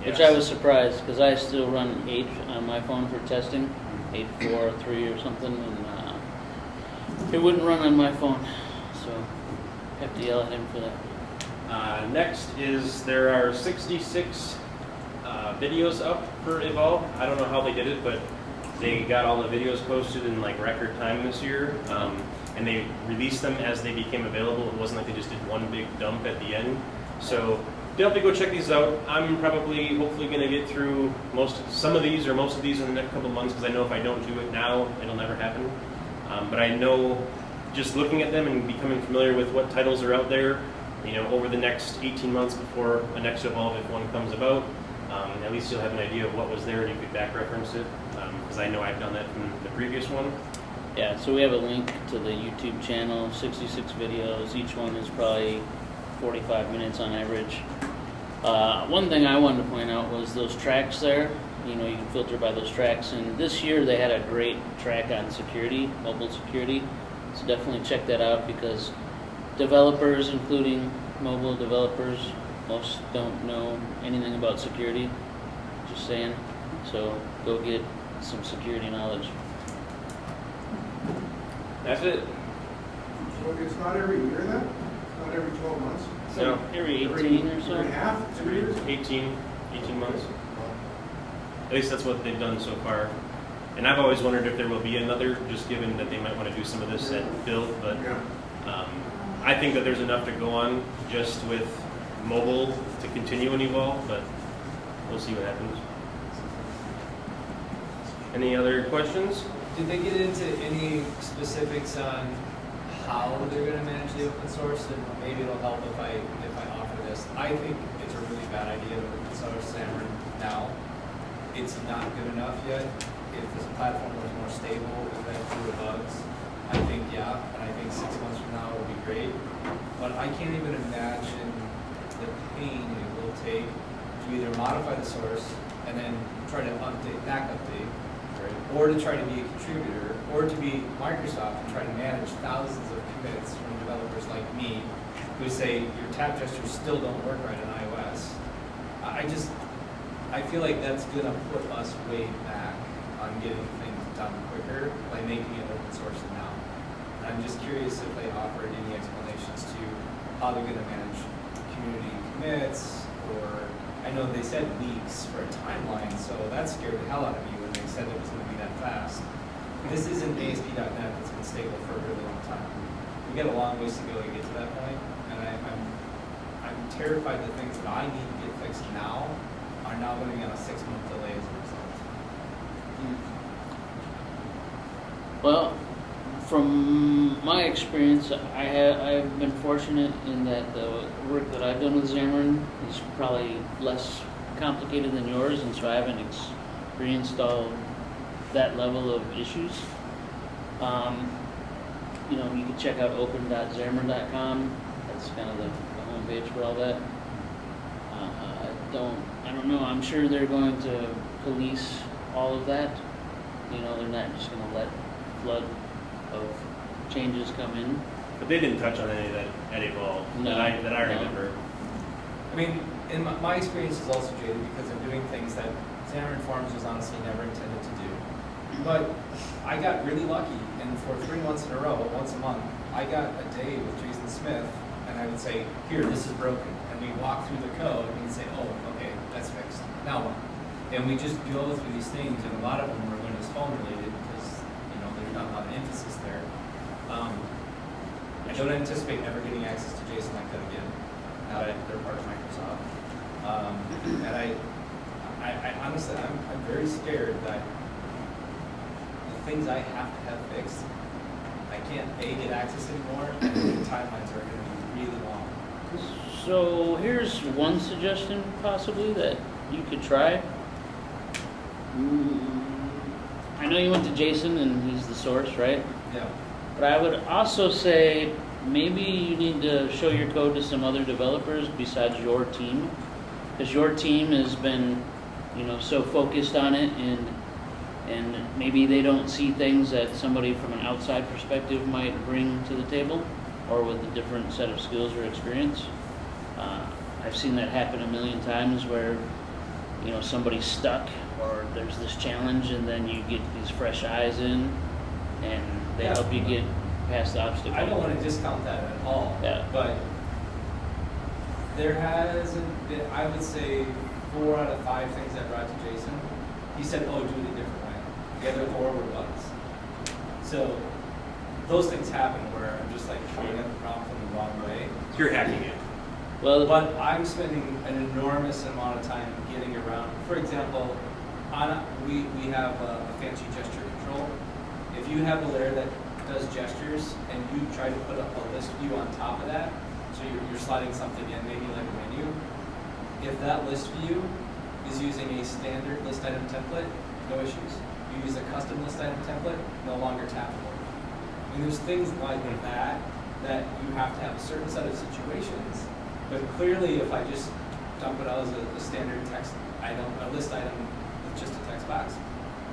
which I was surprised because I still run 8 on my phone for testing, 8.4.3 or something, and it wouldn't run on my phone, so I have to yell at him for that.
Next is there are 66 videos up for Evolve. I don't know how they did it, but they got all the videos posted in like record time this year, and they released them as they became available. It wasn't like they just did one big dump at the end. So definitely go check these out. I'm probably, hopefully, going to get through some of these or most of these in the next couple of months because I know if I don't do it now, it'll never happen. But I know just looking at them and becoming familiar with what titles are out there, over the next 18 months before a next Evolve, if one comes about, at least you'll have an idea of what was there and you could back reference it, because I know I've done that from the previous one.
Yeah, so we have a link to the YouTube channel, 66 videos. Each one is probably 45 minutes on average. One thing I wanted to point out was those tracks there. You can filter by those tracks. And this year they had a great track on security, mobile security. So definitely check that out because developers, including mobile developers, most don't know anything about security. Just saying. So go get some security knowledge.
That's it.
So it's not every year then? It's not every 12 months?
No.
Every 18 or so.
Every half, 2 years?
18 months. At least that's what they've done so far. And I've always wondered if there will be another, just given that they might want to do some of this at build, but I think that there's enough to go on just with mobile to continue and evolve, but we'll see what happens. Any other questions?
Did they get into any specifics on how they're going to manage the open source? And maybe it'll help if I offer this. I think it's a really bad idea to open source Xamarin now. It's not good enough yet. If this platform was more stable, if it had fewer bugs, I think yeah, and I think 6 months from now will be great. But I can't even imagine the pain it will take to either modify the source and then try to back update, or to try to be a contributor, or to be Microsoft and try to manage thousands of commits from developers like me who say your tab gestures still don't work right on iOS. I feel like that's going to put us way back on getting things done quicker by making it open source now. And I'm just curious if they offered any explanations to how they're going to manage community commits, or I know they said weeks for a timeline, so that scared the hell out of me when they said it was going to be that fast. This isn't ASP.NET that's been stable for a really long time. We got a long ways to go to get to that point, and I'm terrified that things that I need to get fixed now are now going to be on a 6-month delay as a result.
Well, from my experience, I've been fortunate in that the work that I've done with Xamarin is probably less complicated than yours, and so I haven't experienced all that level of issues. You can check out open.xamarin.com. That's kind of the homepage for all that. I don't know. I'm sure they're going to police all of that. They're not just going to let flood of changes come in.
But they didn't touch on any of that at Evolve that I remember.
I mean, in my experience is also jaded because I'm doing things that Xamarin.Forms was honestly never intended to do. But I got really lucky, and for 3 months in a row, once a month, I got a day with Jason Smith, and I would say, here, this is broken. And we walk through the code, and he'd say, oh, okay, that's fixed. Now what? And we just go through these things, and a lot of them were Windows Phone related because, there's not a lot of emphasis there. I don't anticipate ever getting access to JSON like that again, now that they're part of Microsoft. And I honestly, I'm very scared that the things I have to have fixed, I can't get access anymore, and the timelines are going to be really long.
So here's one suggestion possibly that you could try. I know you went to Jason and he's the source, right?
Yeah.
But I would also say maybe you need to show your code to some other developers besides your team, because your team has been, so focused on it, and maybe they don't see things that somebody from an outside perspective might bring to the table, or with a different set of skills or experience. I've seen that happen a million times where, somebody's stuck or there's this challenge, and then you get these fresh eyes in, and they help you get past the obstacle.
I don't want to discount that at all.
Yeah.
But there hasn't been, I would say, 4 out of 5 things I brought to Jason. He said, "Oh, do it a different way." The other 4 were bugs. So those things happen where I'm just like showing up the problem from the wrong way.
You're hacking it.
Well,
But I'm spending an enormous amount of time getting around. For example, we have a fancy gesture control. If you have a layer that does gestures and you try to put a list view on top of that, so you're sliding something in, maybe like a menu, if that list view is using a standard list item template, no issues. You use a custom list item template, no longer tappable. I mean, there's things like that you have to have a certain set of situations. But clearly, if I just dump it out as a standard text item, a list item with just a text box,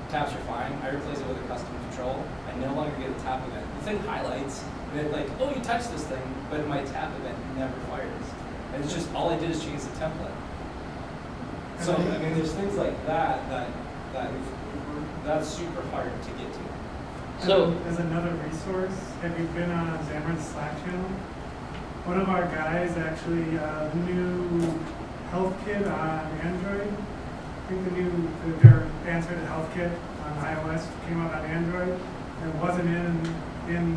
tabs are fine. I replace it with a custom control. I no longer get a tap event. The thing highlights, and it's like, oh, you touched this thing, but my tap event never fires. And it's just, all I did is change the template. So, I mean, there's things like that's super hard to get to.
So,
as another resource, have you been on Xamarin's Slack channel? One of our guys actually, the new HealthKit on Android. I think their answer to HealthKit on iOS came out on Android. It wasn't in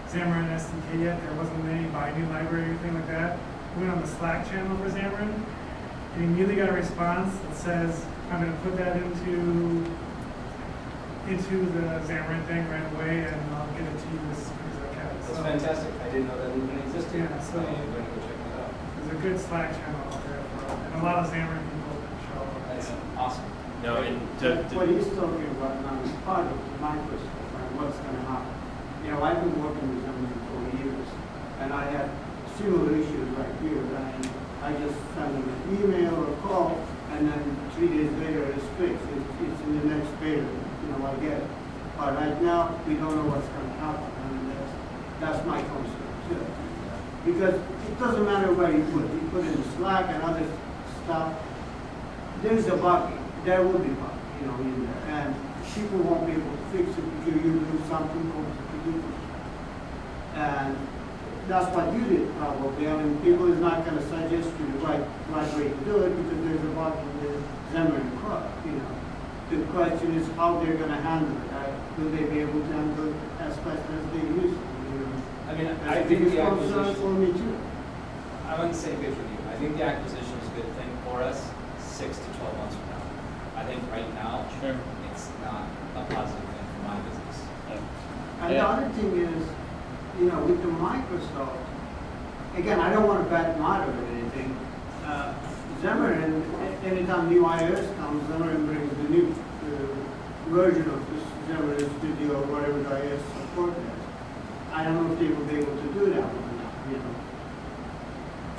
Xamarin SDK yet. There wasn't any binding library or anything like that. We went on the Slack channel for Xamarin, and immediately got a response that says, "I'm going to put that into the Xamarin thing right away, and I'll get it to you as soon as I can."
That's fantastic. I didn't know that even existed.
Yeah, so
I'm going to go check that out.
there's a good Slack channel out there and a lot of Xamarin people that show up.
That's awesome.
No, and
What he's talking about now is part of Microsoft and what's going to happen. I've been working with them for years, and I had similar issues right here. And I just send them an email or a call, and then 3 days later it's fixed. It's in the next beta. I get it. But right now, we don't know what's going to happen, and that's my concern too. Because it doesn't matter where you put it. You put it in Slack and other stuff. There's a bug. There will be bug, in there, and people won't be able to fix it because you do something completely different. And that's what you did probably. I mean, people is not going to suggest you the right way to do it because there's a bug in the Xamarin code. The question is how they're going to handle it. Will they be able to handle it as fast as they used to?
I mean,
I think it's concern for me too.
I'm on the same page with you. I think the acquisition is a good thing for us 6 to 12 months from now. I think right now, it's not a positive thing for my business.
And the other thing is, with the Microsoft, again, I don't want to bad mouth or anything. Xamarin, anytime new iOS comes, Xamarin brings the new version of this Xamarin Studio or whatever the iOS support is. I don't know if they will be able to do that or not,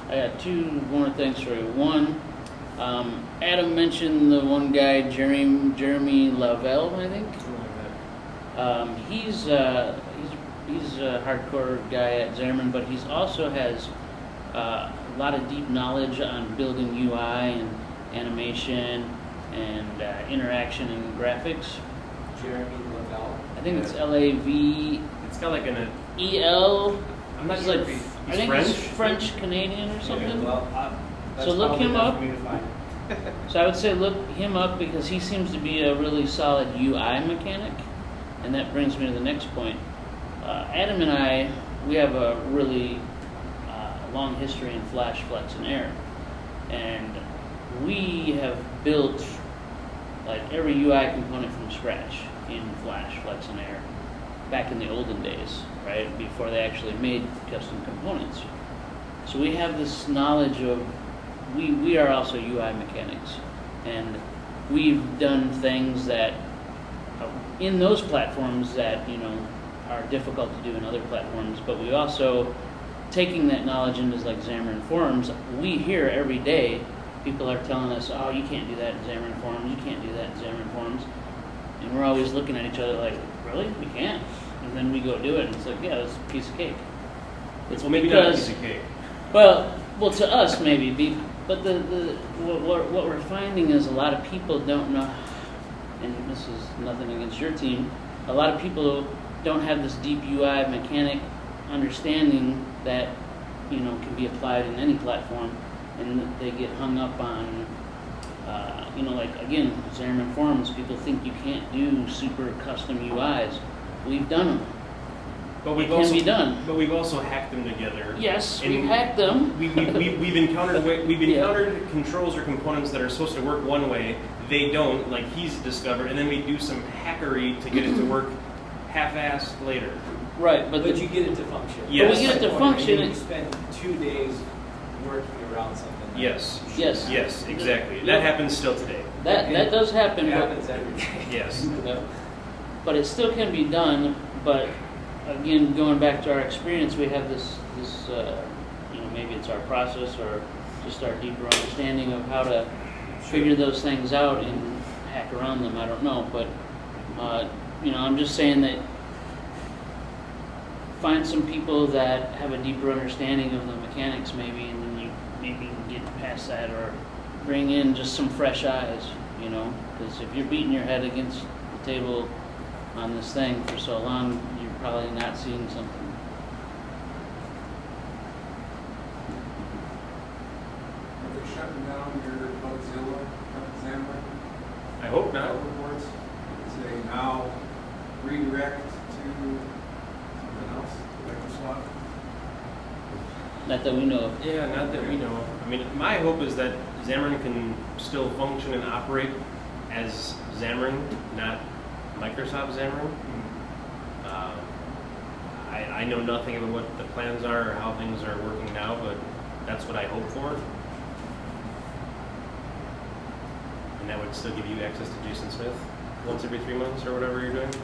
I got 2 more things for you. One, Adam mentioned the one guy, Jeremy Lavelle, I think. He's a hardcore guy at Xamarin, but he's also has a lot of deep knowledge on building UI and animation and interaction and graphics.
Jeremy Lavelle.
I think it's L-A-V.
It's got like an
E-L.
I'm not
He's
sure
like,
if
I think
French.
he's French Canadian or something.
Okay, well, that's
So look
probably
him
enough
up.
for me to find.
So I would say look him up because he seems to be a really solid UI mechanic. And that brings me to the next point. Adam and I, we have a really long history in Flash, Flex, and Air. And we have built like every UI component from scratch in Flash, Flex, and Air back in the olden days, right? Before they actually made custom components. So we have this knowledge of, we are also UI mechanics. And we've done things that in those platforms that, are difficult to do in other platforms, but we also, taking that knowledge into like Xamarin.Forms, we hear every day people are telling us, oh, you can't do that in Xamarin.Forms, you can't do that in Xamarin.Forms. And we're always looking at each other like, really? We can't? And then we go do it, and it's like, yeah, it's a piece of cake. It's
maybe not a piece of cake.
Well, to us maybe, But what we're finding is a lot of people don't know, and this is nothing against your team, a lot of people don't have this deep UI mechanic understanding that, you know, can be applied in any platform, and they get hung up on, you know, like, again, Xamarin.Forms, people think you can't do super custom UIs. We've done them.
But we've
It can
also
be done.
But we've also hacked them together.
Yes,
And
we've hacked them.
We've encountered
Yeah.
controls or components that are supposed to work one way. They don't, like he's discovered, and then we do some hackery to get it to work half-assed later.
Right, but
you get it to function.
Yes.
But we get it to
And
function.
then you spend 2 days working around something. that
Yes.
you should
Yes.
not.
Yes, exactly.
Yeah.
That happens still today.
That does happen.
It
but-
happens every day.
Yes.
But it still can be done. But again, going back to our experience, we have this you know, maybe it's our process or just our deeper understanding of how to figure those things out and hack around them. I don't know, but you know, I'm just saying that find some people that have a deeper understanding of the mechanics, maybe, and then you maybe can get past that or bring in just some fresh eyes. You know, because if you're beating your head against the table on this thing for so long, you're probably not seeing something.
Are they shutting down your Bugzilla Xamarin?
I hope not.
Reports? Is they now redirect to something else, Microsoft?
Not that we know of.
Yeah, not that we know of. I mean, my hope is that Xamarin can still function and operate as Xamarin, not Microsoft Xamarin. I know nothing about what the plans are or how things are working now, but that's what I hope for. And that would still give you access to Jason Smith once every 3 months or whatever you're doing.
Did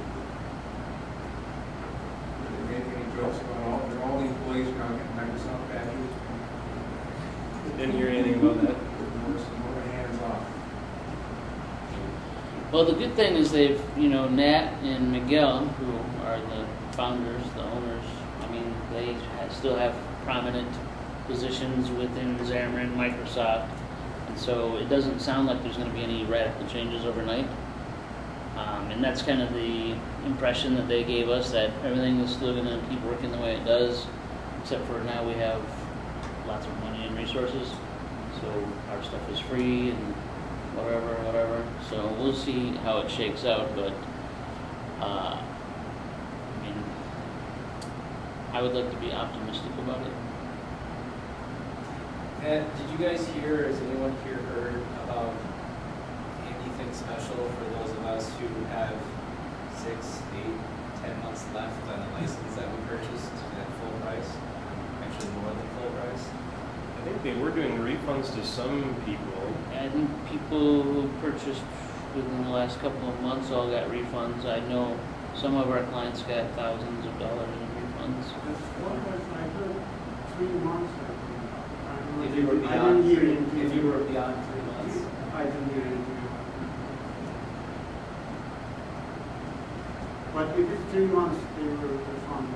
they make any jokes about all the employees now getting Microsoft badges?
Didn't hear anything about that.
More hands off.
Well, the good thing is they've, you know, Nat and Miguel, who are the founders, the owners, I mean, they still have prominent positions within Xamarin, Microsoft, and so it doesn't sound like there's going to be any radical changes overnight. And that's kind of the impression that they gave us, that everything is still going to keep working the way it does, except for now we have lots of money and resources, so our stuff is free and whatever. So we'll see how it shakes out, but I mean, I would like to be optimistic about it.
And did you guys hear, has anyone here heard about anything special for those of us who have 6, 8, 10 months left on the license that we purchased at full price? Actually more than full price?
I think they were doing refunds to some people.
I think people who purchased within the last couple of months all got refunds. I know some of our clients got thousands of dollars in refunds.
That's what I heard 3 months ago.
If you were beyond 3 months.
I didn't hear anything. But if it's 3 months, they will respond.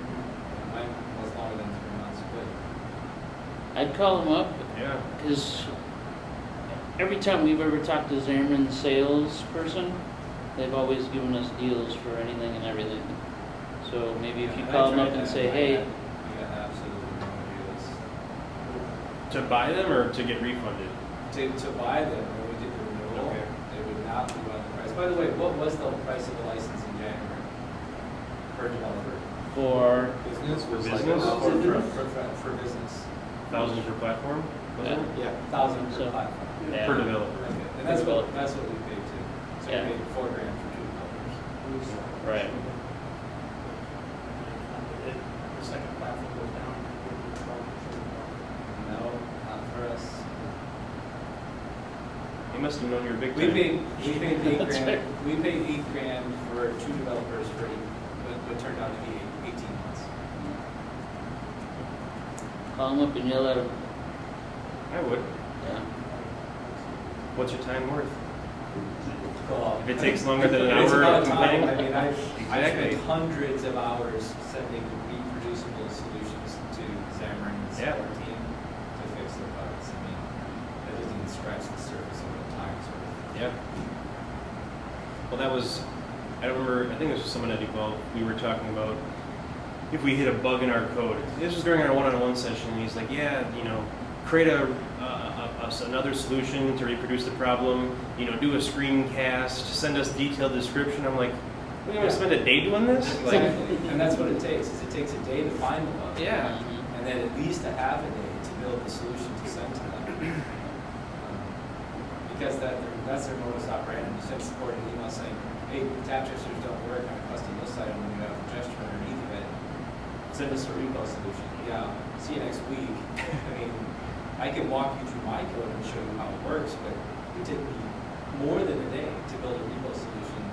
Mine was longer than 3 months, but
I'd call them up,
Yeah.
because every time we've ever talked to Xamarin salesperson, they've always given us deals for anything and everything. So maybe if you call them up and say, hey,
you got absolutely no deals.
To buy them or to get refunded?
To buy them, when we did the renewal,
Okay.
they would not be on the price. By the way, what was the price of the license in January per developer?
for,
Business was like
Business?
For business.
1,000 per platform? wasn't it?
Yeah.
1,000 per
So-
platform.
yeah.
Per developer.
Okay. And that's what we paid too. So
Yeah.
we paid $4 grand for 2 developers.
right.
The second platform goes down.
No, not for us.
You must have known you were big
We
time.
paid $8
That's
grand.
right.
We paid $8 grand for 2 developers for what turned out to be 18 months.
Call them up and yell at them.
I would.
Yeah.
What's your time worth?
Well,
If it takes longer than an
it's
hour
about
of
time.
complaining?
I mean, I
Exactly.
spent hundreds of hours sending reproducible solutions to Xamarin and
Yeah.
support team to fix their bugs. I mean, that
Well, that was, I don't remember, I think this was someone at Evolve, we were talking about if we hit a bug in our code. This was during our one-on-one session, and he's like, yeah, create another solution to reproduce the problem, do a screencast, send us detailed description. I'm like, we're going to spend a day doing this?
Exactly. And that's what it takes, is it takes a day to find the bug.
Yeah.
And then at least a half a day to build the solution to send to them. Because that's their modus operandi. You send support an email saying, hey, tab gestures don't work on a custom list item when you have a gesture underneath of it. Send us a repo solution. Yeah, see you next week. I mean, I can walk you through my code and show you how it works, but it would take me more than a day to build a repo solution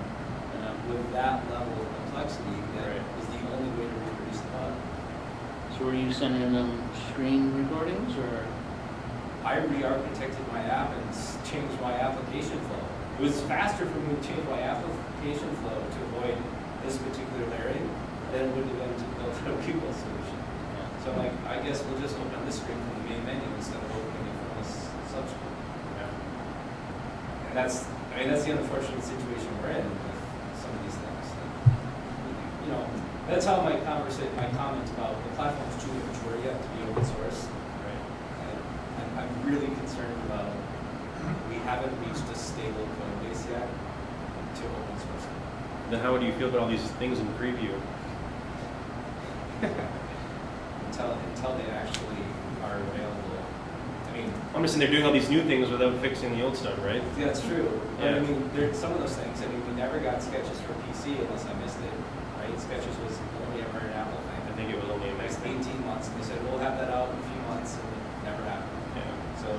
with that level of complexity that is the only way to reproduce the bug.
So were you sending them screen recordings, or?
I re-architected my app and changed my application flow. It was faster for me to change my application flow to avoid this particular layering than it would have been to build a repo solution. So I'm like, I guess we'll just open this screen from the main menu instead of opening it from this subscreen. And that's the unfortunate situation we're in with some of these things. That's how my comment about the platform's truly mature yet to be open source. And I'm really concerned about we haven't reached a stable code base yet to open source.
Then how would you feel about all these things in preview?
Until they actually are available. I mean,
I'm just saying they're doing all these new things without fixing the old stuff, right?
Yeah, that's true.
Yeah.
I mean, there's some of those things. I mean, we never got Sketches for PC unless I missed it, right? Sketches was only ever an Apple thing.
I think it was only a Mac thing.
18 months, and they said, we'll have that out in a few months, and it never happened.
Yeah.
So,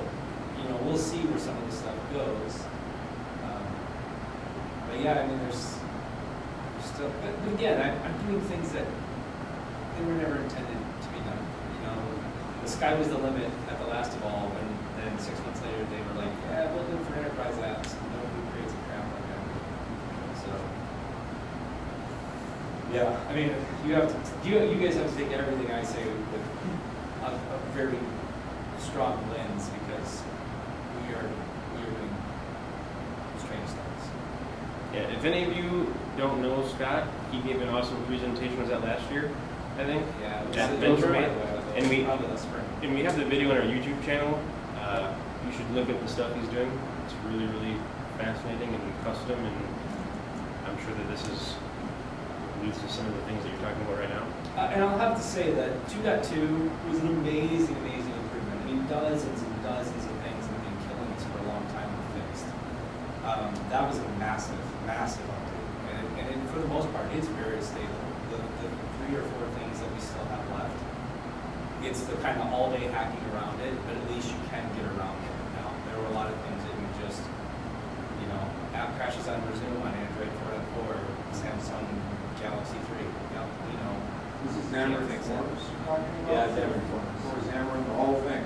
we'll see where some of this stuff goes. But yeah, I mean, there's still, but again, I'm doing things that they were never intended to be done. The sky was the limit at the last of all, and then 6 months later they were like, yeah, we'll do it for enterprise apps. Nobody creates a crap like that. So, yeah, I mean, you guys have to take everything I say with a very strong lens, because we are doing strange things.
Yeah, if any of you don't know Scott, he gave an awesome presentation, was that last year, I think?
Yeah,
at Venture. And we have the video on our YouTube channel. You should look at the stuff he's doing. It's really, really fascinating and custom, and I'm sure that this leads to some of the things that you're talking about right now.
And I'll have to say that 2.2 was an amazing, amazing improvement. I mean, dozens and dozens of things that have been killing us for a long time were fixed. That was a massive, massive update. And for the most part, it's very stable. The 3 or 4 things that we still have left, it's the kind of all-day hacking around it, but at least you can get around it. Now, there were a lot of things that you just, app crashes on resume on Android 4.4, Samsung Galaxy 3.
This is Xamarin.Forms.
Yeah, Xamarin.Forms.
Or Xamarin, the whole thing.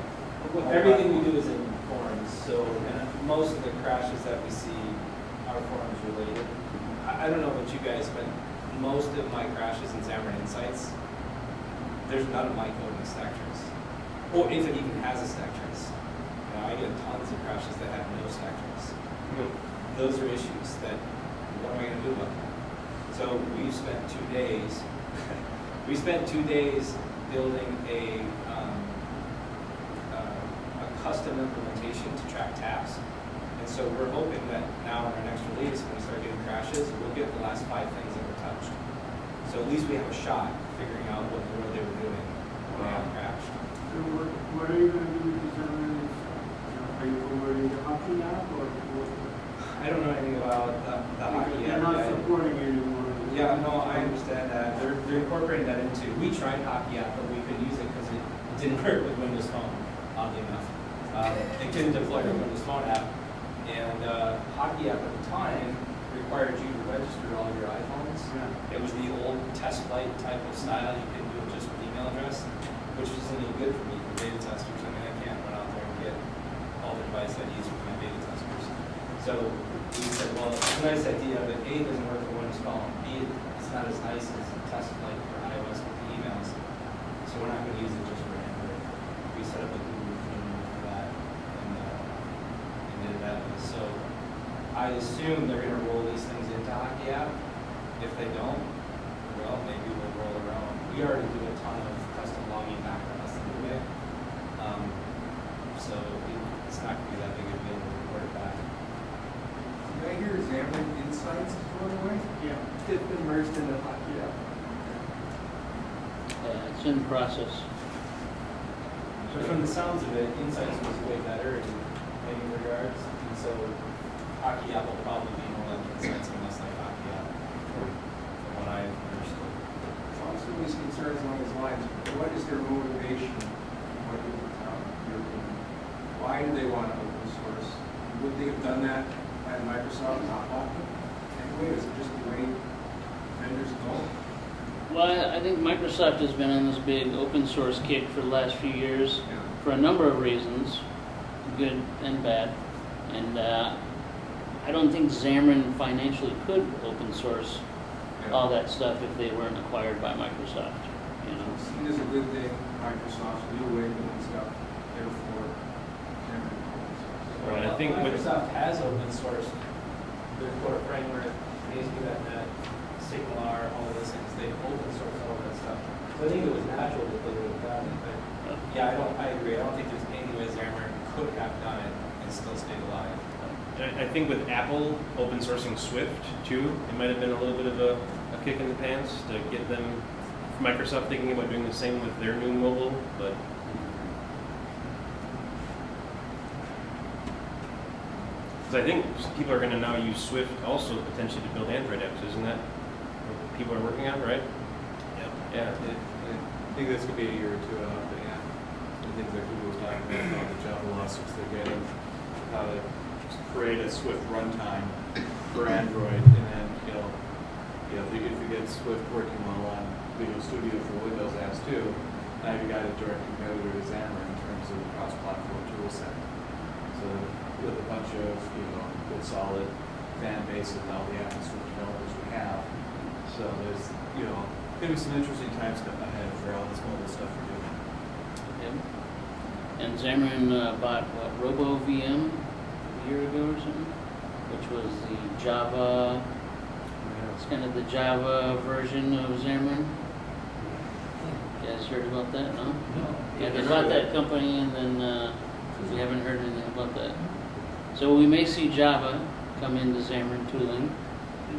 Everything we do is in Forms, so most of the crashes that we see are Forms related. I don't know about you guys, but most of my crashes in Xamarin Insights, there's none of my code in the stack trace. Or if it even has a stack trace. I get tons of crashes that have no stack trace. Those are issues that, what am I going to do about them? So we've spent 2 days, building a custom implementation to track tabs. And so we're hoping that now in our next release, when we start getting crashes, we'll get the last 5 things that were touched. So at least we have a shot figuring out what the world they were doing when they got crashed.
So what are you going to do with the Xamarin? Are you converting the hockey app, or what?
I don't know anything about the hockey app.
They're not supporting it anymore.
Yeah, no, I understand that. They're incorporating that into. We tried hockey app, but we couldn't use it because it didn't work with Windows Phone, oddly enough. It couldn't deploy a Windows Phone app. And hockey app at the time required you to register all your iPhones. Yeah. It was the old test flight type of style. You couldn't do it just with email address, which isn't any good for me for beta testers. I mean, I can't run out there and get all the device IDs from my beta testers. So we said, well, it's a nice idea, but A, it doesn't work for Windows Phone. B, it's not as nice as a test flight for iOS with the emails. So we're not going to use it just for Android. We set up a Google community for that and did that. So I assume they're going to roll these things into Hockey app. If they don't, well, maybe we'll roll our own. We already do a ton of custom logging back on us anyway. So it's not going to be that big of a deal to report it back.
Did I hear Xamarin Insights is going away?
Yeah, it's been merged into Hockey app.
Yeah, it's in process.
But from the sounds of it, Insights was way better in many regards. And so Hockey app will probably be more like Insights and less like Hockey app, from what I've understood.
So I'm assuming these concerns along those lines. What is their motivation? What is your opinion? Why do they want to open source? Would they have done that at Microsoft not bought them? Anyway, is it just the way vendors go?
Well, I think Microsoft has been on this big open source kick for the last few years for a number of reasons, good and bad. And I don't think Xamarin financially could open source all that stuff if they weren't acquired by Microsoft. You know,
It's seen as a good thing. Microsoft's new way of doing stuff. Therefore,
Right, I think with
Microsoft has open sourced their core framework, ASP.NET, SignalR, all of those things. They've open sourced all that stuff. So I think it was natural that they would have done it. But yeah, I agree. I don't think there's any way Xamarin could have done it and still stayed alive.
I think with Apple open sourcing Swift too, it might have been a little bit of a kick in the pants to get them, Microsoft thinking about doing the same with their new mobile, but because I think people are going to now use Swift also potentially to build Android apps, isn't that what people are working on, right?
Yep.
Yeah.
I think this could be a year or two out, but yeah, the things that Google was talking about the Java lawsuits they're getting, how to create a Swift runtime for Android, and then if you get Swift working well on Visual Studio for Windows apps too, now you've got a direct competitor to Xamarin in terms of the cross-platform tool set. So with a bunch of good solid fan base of all the app and Swift developers we have, so there's going to be some interesting times ahead for all this mobile stuff we're doing.
Yep. And Xamarin bought what, RoboVM a year ago or something, which was the Java. It's kind of the Java version of Xamarin. You guys heard about that? No. Yeah, they bought that company, and then we haven't heard anything about that. So we may see Java come into Xamarin tooling.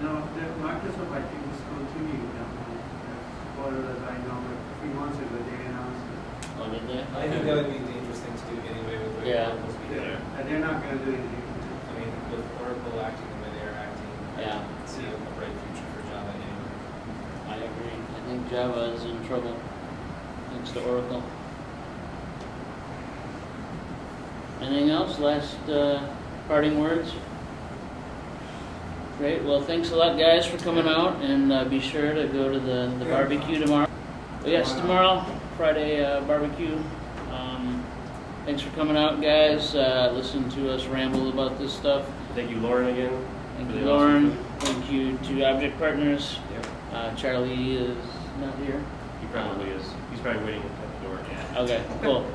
Microsoft, I think, is continuing that one. As far as I know, like 3 months ago, they announced it.
Oh, did they?
I think that would be dangerous thing to do anyway with the way Oracle's behavior.
And they're not going to do anything.
I mean, with Oracle acting the way they are acting,
Yeah.
I see a bright future for Java anyway.
I agree. I think Java is in trouble thanks to Oracle. Anything else? Last parting words? Great. Well, thanks a lot, guys, for coming out, and be sure to go to the barbecue tomorrow. But yes, tomorrow, Friday barbecue. Thanks for coming out, guys. Listen to us ramble about this stuff.
Thank you, Lauren, again.
Thank
Really
you, Lauren.
awesome.
Thank you to Object Partners.
Yep.
Charlie is not here.
He probably is. He's probably waiting at the door.
Okay, cool.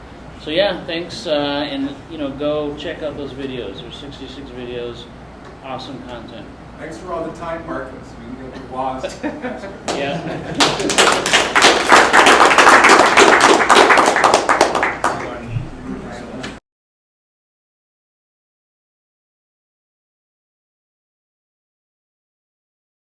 So yeah, thanks, and go check out those videos. There's 66 videos, awesome content.
Thanks for all the time markings. We can get the WAS.
Yeah.